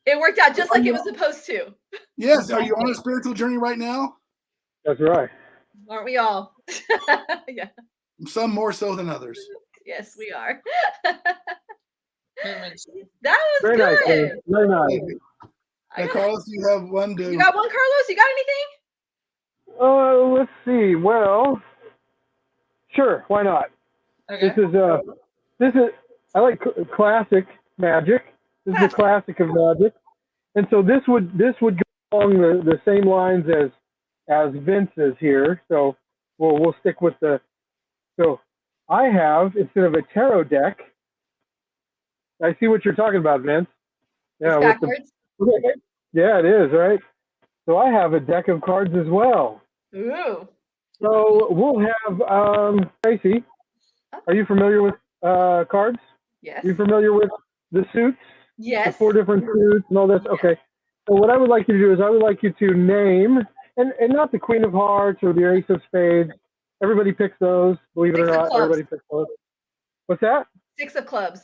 It worked out just like it was supposed to. Yes. Are you on a spiritual journey right now? That's right. Aren't we all? Yeah. Some more so than others. Yes, we are. Hermit. That was Very good. nice. Dave. Very nice. I Now, got- Carlos, you have one to. You got one, Carlos? You got anything? Let's see. Well, sure. Why not? Okay. This is. I like classic magic. This is a classic of magic, and so this would go along the same lines as Vince's here. So we'll stick with the. So I have, instead of a tarot deck. I see what you're talking about, Vince. Yeah, It's backwards. Yeah, it is, right? So I have a deck of cards as well. Ooh. So we'll have Tracey. Are you familiar with cards? Yes. Are you familiar with the suits? The Yes. 4 different suits and all this? Okay. So what I would like you to do is I would like you to name, and not the Queen of Hearts or the Ace of Spades. Everybody picks those, believe it or Six of not. clubs. Everybody picks those. What's that? 6 of clubs.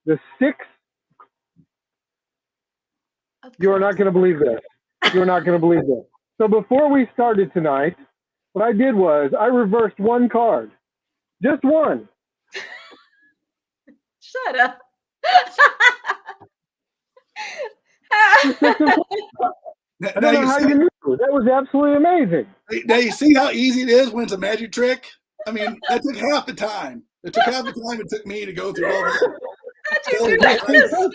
The 6. You are not going to believe this. You are not going to believe this. So before we started tonight, what I did was I reversed one card. Just one. Shut up. I don't know how you knew. That was absolutely amazing. Now you see how easy it is when it's a magic trick? I mean, that took half the time. It took half the time it took me to go through all that. How'd you do that so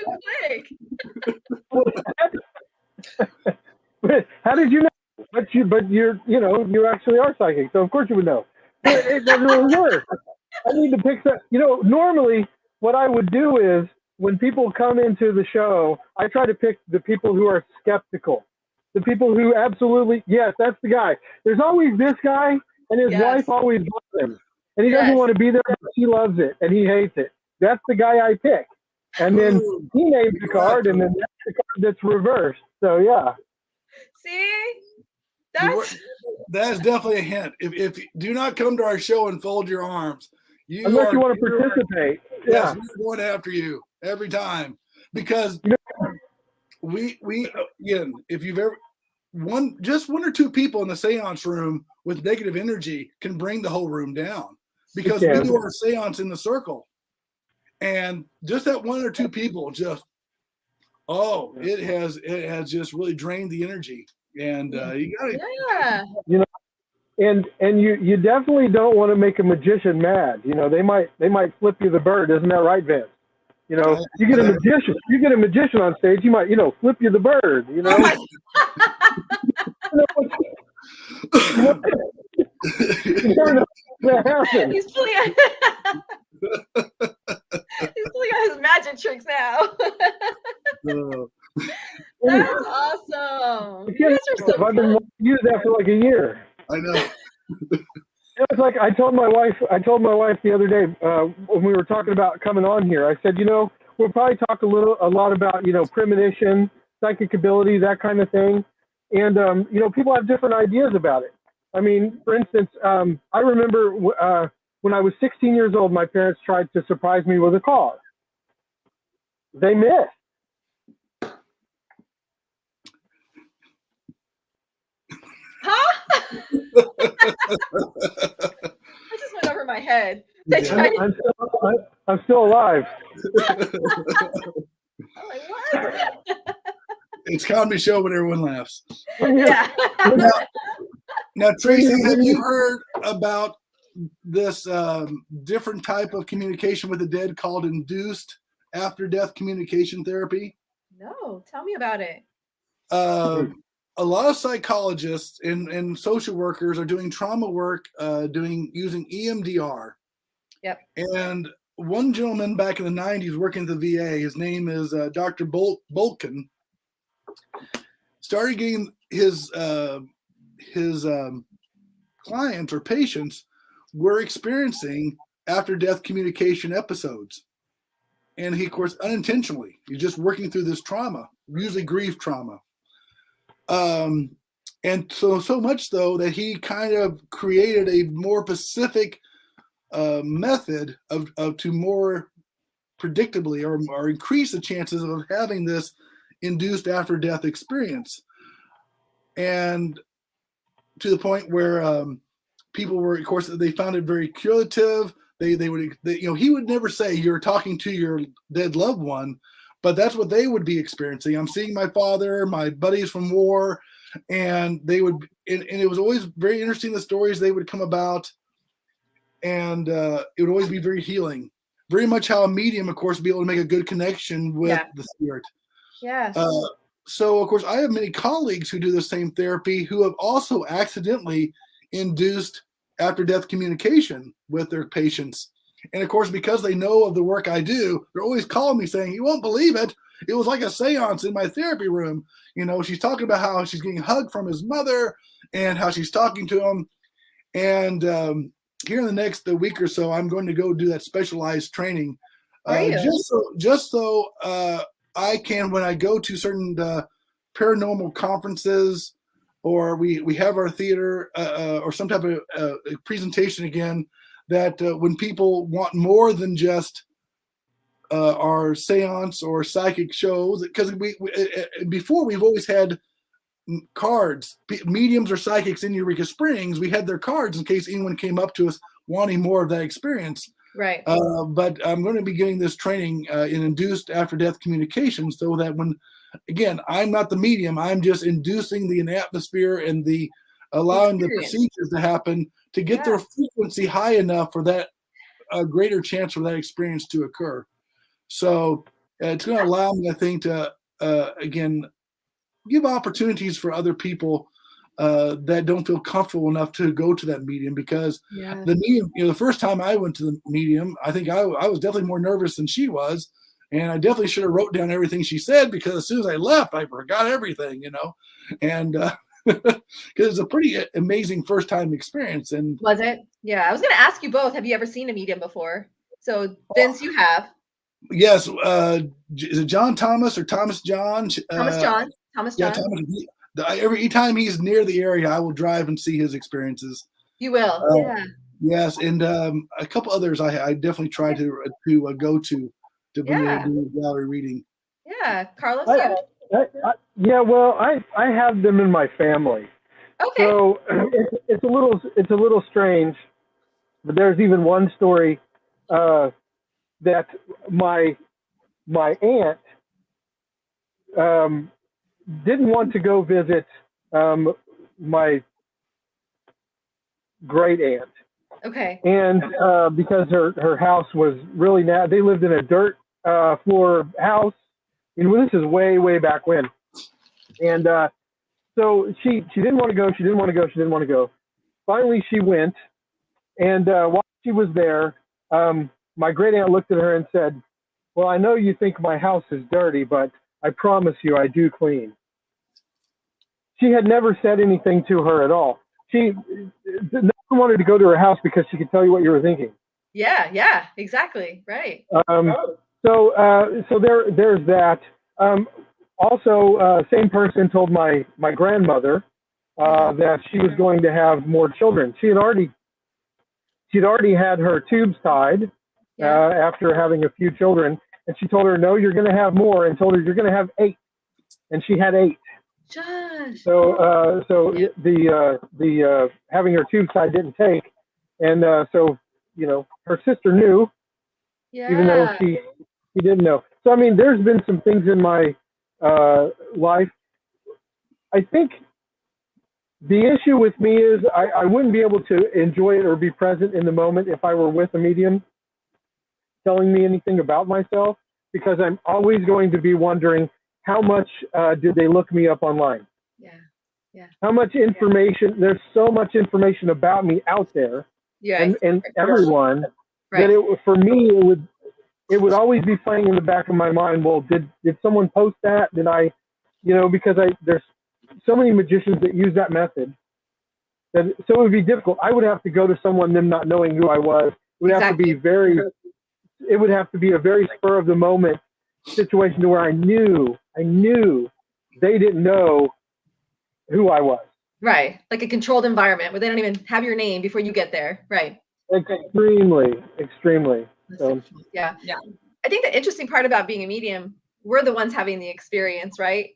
quick? How did you know? But you actually are psychic, so of course you would know. It doesn't really work. I need to pick that. Normally what I would do is when people come into the show, I try to pick the people who are skeptical, the people who absolutely, yes, that's the guy. There's always this guy, and his Yes. wife always loves him, and he doesn't Yes. want to be there. She loves it, and he hates it. That's the guy I pick, and then he names the card, and then that's the card that's reversed. So yeah. See? That's That's definitely a hint. If you do not come to our show and fold your arms, Unless you want to participate. Yes, Yeah. we're going after you every time because we again, if you've ever one or two people in the seance room with negative energy can bring the whole room down because we can. do our seance in the circle, and just that one or two people just it has just really drained the energy, and you got to yeah. and you definitely don't want to make a magician mad. You know, they might flip you the bird. Isn't that right, Vince? You know, you get a magician on stage, you might, flip you the bird. You know. Oh my You never know what's gonna happen. He's pulling out his magic tricks now. That's awesome. You guys are so I've been wanting to use that for like a year. I know. It's like I told my wife the other day when we were talking about coming on here. I said, we'll probably talk a lot about premonition, psychic ability, that kind of thing, and people have different ideas about it. I mean, for instance, I remember when I was 16 years old, my parents tried to surprise me with a car. They missed. Huh? I just went over my head. I'm still alive. I'm like, what? It's comedy show when everyone laughs. Yeah. Now, Tracey, have you heard about this different type of communication with the dead called induced after-death communication therapy? No, tell me about it. A lot of psychologists and social workers are doing trauma work using EMDR. Yep. And one gentleman back in the 90s working at the VA, his name is Dr. Boltkin, started getting his clients or patients were experiencing after-death communication episodes. And he, of course, unintentionally, he's just working through this trauma, usually grief trauma. And so much though that he kind of created a more specific method of to more predictably or increase the chances of having this induced after death experience. And to the point where people were, of course, they found it very curative. He would never say you're talking to your dead loved one, but that's what they would be experiencing. I'm seeing my father, my buddies from war, and they would, and it was always very interesting, the stories they would come about, and it would always be very healing. Very much how a medium, of course, would be able to make a good connection with the spirit. Yeah. So, of course, I have many colleagues who do the same therapy who have also accidentally induced after-death communication with their patients. And, of course, because they know of the work I do, they're always calling me saying, you won't believe it. It was like a seance in my therapy room. She's talking about how she's getting hugged from his mother and how she's talking to him. And here in the next week or so, I'm going to go do that specialized training. Just so I can, when I go to certain paranormal conferences, or we have our theater or some type of presentation again, that when people want more than just our seance or psychic shows, because before we've always had cards, mediums or psychics in Eureka Springs, we had their cards in case anyone came up to us wanting more of that experience. Right. But I'm going to be getting this training in induced after-death communication, so that when, again, I'm not the medium, I'm just inducing the atmosphere and the allowing the procedures to happen to get their frequency high enough for that greater chance for that experience to occur. So it's going to allow me, I think, to again give opportunities for other people that don't feel comfortable enough to go to that medium, because the medium, the first time I went to the medium, I think I was definitely more nervous than she was, and I definitely should have wrote down everything she said, because as soon as I left, I forgot everything, and because it's a pretty amazing first time experience. And was it? Yeah, I was going to ask you both. Have you ever seen a medium before? So Vince, you have. Yes. Is it John Thomas or Thomas John? Thomas John. Yeah, Thomas. Every time he's near the area, I will drive and see his experiences. You will. Yes, and a couple others I definitely try to go to when they do gallery reading. Yeah, Carlos. Well, I have them in my family. Okay. So it's a little strange, but there's even one story that my aunt didn't want to go visit my great aunt. Okay. And because her house was really they lived in a dirt floor house. This is way back when. And so she didn't want to go. She didn't want to go. Finally, she went. And while she was there, my great aunt looked at her and said, "Well, I know you think my house is dirty, but I promise you I do clean." She had never said anything to her at all. No one wanted to go to her house because she could tell you what you were thinking. Yeah, exactly. Right. So there's that. Also, same person told my grandmother that she was going to have more children. She'd already had her tubes tied after having a few children, and she told her, "No, you're going to have more," and told her, "You're going to have 8," and she had 8. Josh. So the having her tubes tied didn't take, and so her sister knew, even though she didn't know. So I mean, there's been some things in my life. I think the issue with me is I wouldn't be able to enjoy it or be present in the moment if I were with a medium telling me anything about myself, because I'm always going to be wondering, how much did they look me up online? Yeah. How much information? There's so much information about me out there, and everyone, that for me it would always be playing in the back of my mind. Well, did someone post that? Did I, because there's so many magicians that use that method, so it would be difficult. I would have to go to someone, them not knowing who I was. It would have to be it would have to be a very spur of the moment situation to where I knew they didn't know who I was. Right. Like a controlled environment where they don't even have your name before you get there. Right. Extremely. So, yeah. I think the interesting part about being a medium, we're the ones having the experience, right?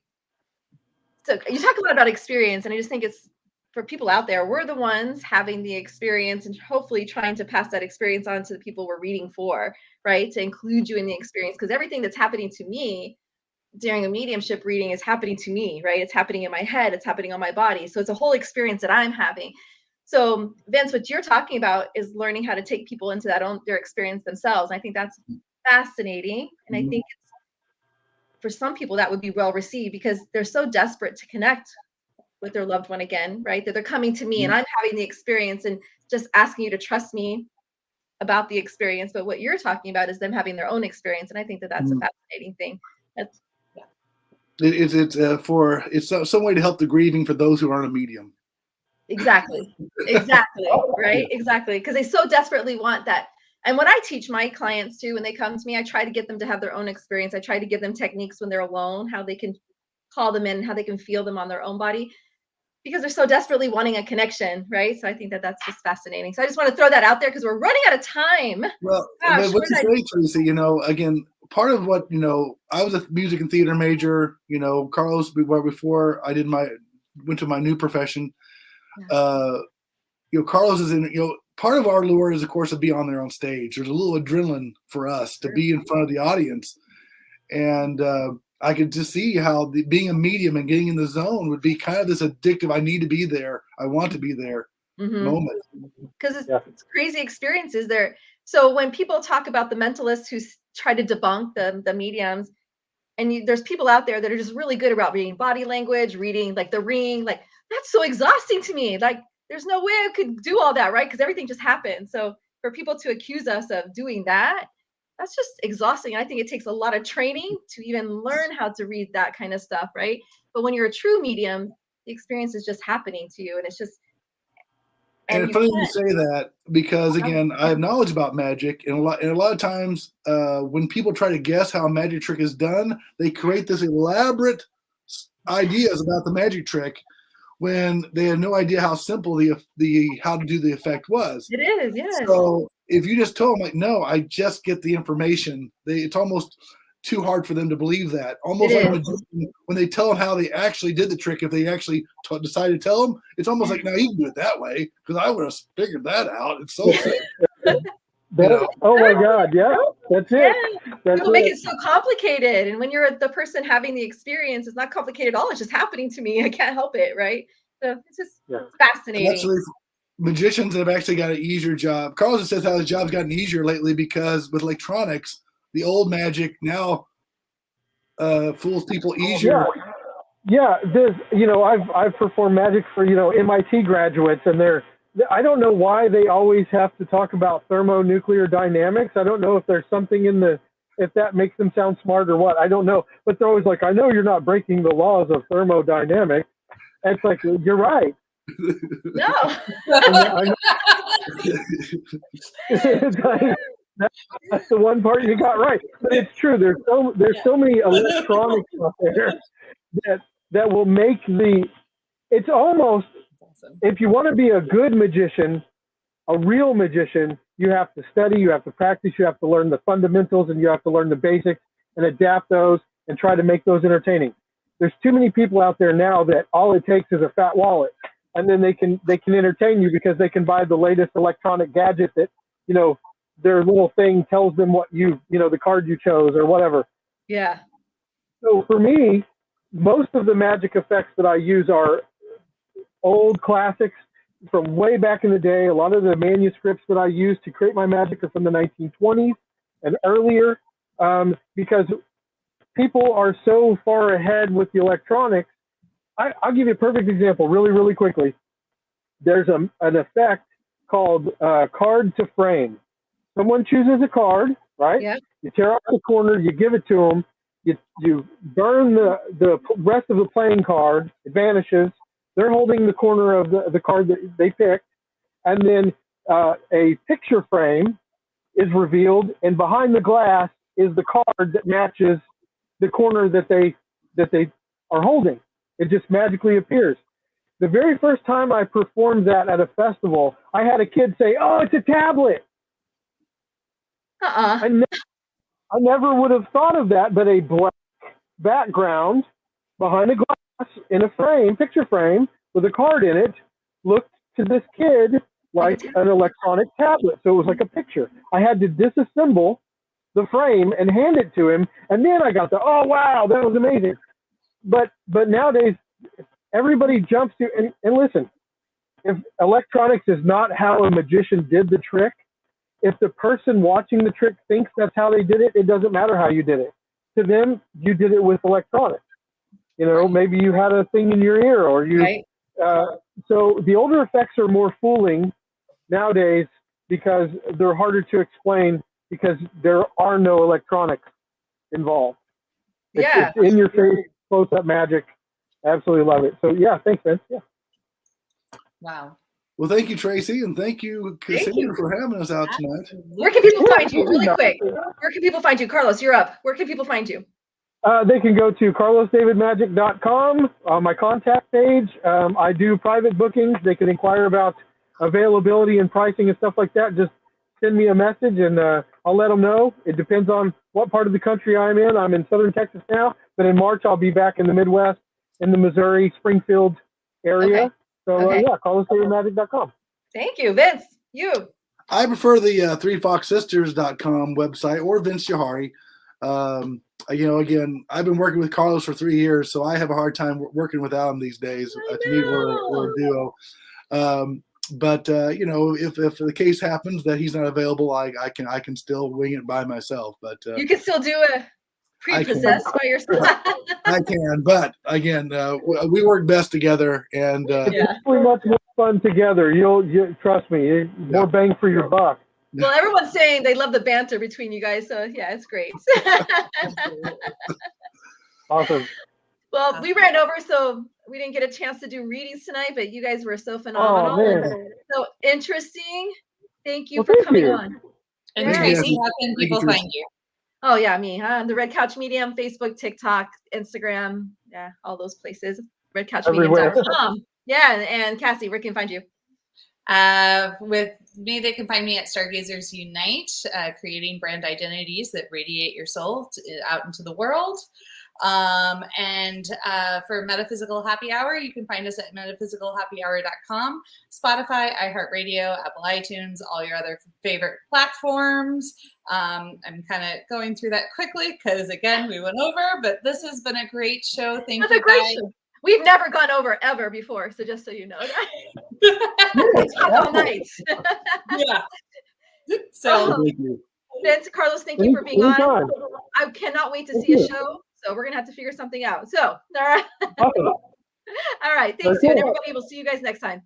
So you talk a lot about experience, and I just think it's for people out there, we're the ones having the experience and hopefully trying to pass that experience on to the people we're reading for, right? To include you in the experience, because everything that's happening to me during a mediumship reading is happening to me, right? It's happening in my head, it's happening on my body. So it's a whole experience that I'm having. So Vince, what you're talking about is learning how to take people into their experience themselves. And I think that's fascinating. And I think for some people that would be well received because they're so desperate to connect with their loved one again, right? That they're coming to me and I'm having the experience and just asking you to trust me about the experience. But what you're talking about is them having their own experience. And I think that that's a fascinating thing. It's some way to help the grieving for those who aren't a medium. Exactly. Right. Exactly. Because they so desperately want that. And when I teach my clients too, when they come to me, I try to get them to have their own experience. I try to give them techniques when they're alone, how they can call them in, how they can feel them on their own body, because they're so desperately wanting a connection, right? So I think that that's just fascinating. So I just want to throw that out there because we're running out of time. Well, what's the say, Tracey? Again, part of what I was a music and theater major. Carlos, before I went to my new profession. Carlos is in. Part of our lure is, of course, to be on there on stage. There's a little adrenaline for us to be in front of the audience, and I could just see how being a medium and getting in the zone would be kind of this addictive. I need to be there. I want to be there moment. Because it's crazy experiences there. So when people talk about the mentalists who try to debunk the mediums, and there's people out there that are just really good about reading body language, reading like the ring, like that's so exhausting to me. Like there's no way I could do all that, right? Because everything just happened. So for people to accuse us of doing that, that's just exhausting. I think it takes a lot of training to even learn how to read that kind of stuff, right? But when you're a true medium, the experience is just happening to you, and it's just. And it's funny you say that because again, I have knowledge about magic, and a lot of times when people try to guess how a magic trick is done, they create this elaborate ideas about the magic trick when they have no idea how simple the how to do the effect was. It is, yes. So if you just told them like, no, I just get the information, it's almost too hard for them to believe that. Almost like when they tell them how they actually did the trick, if they actually decided to tell them, it's almost like, no, you can do it that way because I would have figured that out. It's so simple. Oh my God, yeah, that's it. People make it so complicated, and when you're the person having the experience, it's not complicated at all. It's just happening to me. I can't help it, right? So it's just fascinating. magicians have actually got an easier job. Carlos says how his job's gotten easier lately because with electronics, the old magic now fools people easier. Yeah, there's, I've performed magic for, MIT graduates, and I don't know why they always have to talk about thermonuclear dynamics. I don't know if there's something if that makes them sound smart or what. I don't know. But they're always like, I know you're not breaking the laws of thermodynamics. And it's like, you're right. No. That's the one part you got right. But it's true. There's so many electronics out there that will make it's almost, if you want to be a good magician, a real magician, you have to study, you have to practice, you have to learn the fundamentals, and you have to learn the basics and adapt those and try to make those entertaining. There's too many people out there now that all it takes is a fat wallet, and then they can entertain you because they can buy the latest electronic gadget that, their little thing tells them what the card you chose or whatever. Yeah. So for me, most of the magic effects that I use are old classics from way back in the day. A lot of the manuscripts that I use to create my magic are from the 1920s and earlier, because people are so far ahead with the electronics. I'll give you a perfect example really, really quickly. There's an effect called card to frame. Someone chooses a card, right? Yeah. You tear off the corner, you give it to them, you burn the rest of the playing card, it vanishes. They're holding the corner of the card that they picked, and then a picture frame is revealed, and behind the glass is the card that matches the corner that they are holding. It just magically appears. The very first time I performed that at a festival, I had a kid say, "Oh, it's a tablet." I never would have thought of that, but a black background behind a glass in a frame, picture frame, with a card in it, looked to this kid like an electronic tablet. So it was like a picture. I had to disassemble the frame and hand it to him, and then I got oh wow, that was amazing. But nowadays, everybody jumps to, and listen, if electronics is not how a magician did the trick, if the person watching the trick thinks that's how they did it, it doesn't matter how you did it. To them, you did it with electronics. Maybe you had a thing in your ear, or you. Right. So the older effects are more fooling nowadays because they're harder to explain because there are no electronics involved. It's in your face, close-up magic. Absolutely love it. So yeah, thanks, Vince. Yeah. Wow. Well, thank you, Tracey, and thank you, Cassandra, for having us out tonight. Where can people find you? Really quick. Where can people find you? Carlos, you're up. Where can people find you? They can go to carlosdavidmagic.com on my contact page. I do private bookings. They can inquire about availability and pricing and stuff like that. Just send me a message, and I'll let them know. It depends on what part of the country I'm in. I'm in southern Texas now, but in March I'll be back in the Midwest, in the Missouri, Springfield area. Okay. So yeah, carlosdavidmagic.com. Thank you. Vince, you. I prefer the threefoxsisters.com website or Vince Johari. Again, I've been working with Carlos for 3 years, so I have a hard time working without him these days. To me, we're a duo. But if the case happens that he's not available, I can still wing it by myself. But you can still do a pre-possessed by yourself. I can, but again, we work best together, and it's pretty much more fun together. You trust me, more bang for your buck. Well, everyone's saying they love the banter between you guys, so yeah, it's great. Awesome. Well, we ran over, so we didn't get a chance to do readings tonight, but you guys were so phenomenal and so interesting. Thank you for coming on. And Tracey, how can people find you? Oh yeah, me. The Red Couch Medium, Facebook, TikTok, Instagram, all those places. RedCouchMedium.com. Yeah, and Cassie, where can I find you? With me, they can find me at Stargazers Unite, creating brand identities that radiate your soul out into the world. And for Metaphysical Happy Hour, you can find us at metaphysicalhappyhour.com, Spotify, iHeartRadio, Apple iTunes, all your other favorite platforms. I'm kind of going through that quickly because, again, we went over, but this has been a great show. Thank you, guys. We've never gone over ever before, so just so you know that. It's fun all night. Yeah. So Thank you. Vince, Carlos, thank you for being on. Anytime. I cannot wait to Thank see a you. show. So we're gonna have to figure something out. So, all right. Awesome. All right. Thanks, Okay. dude. Everybody, we'll see you guys next time.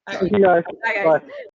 all right. Thank you guys. Bye, guys. Bye.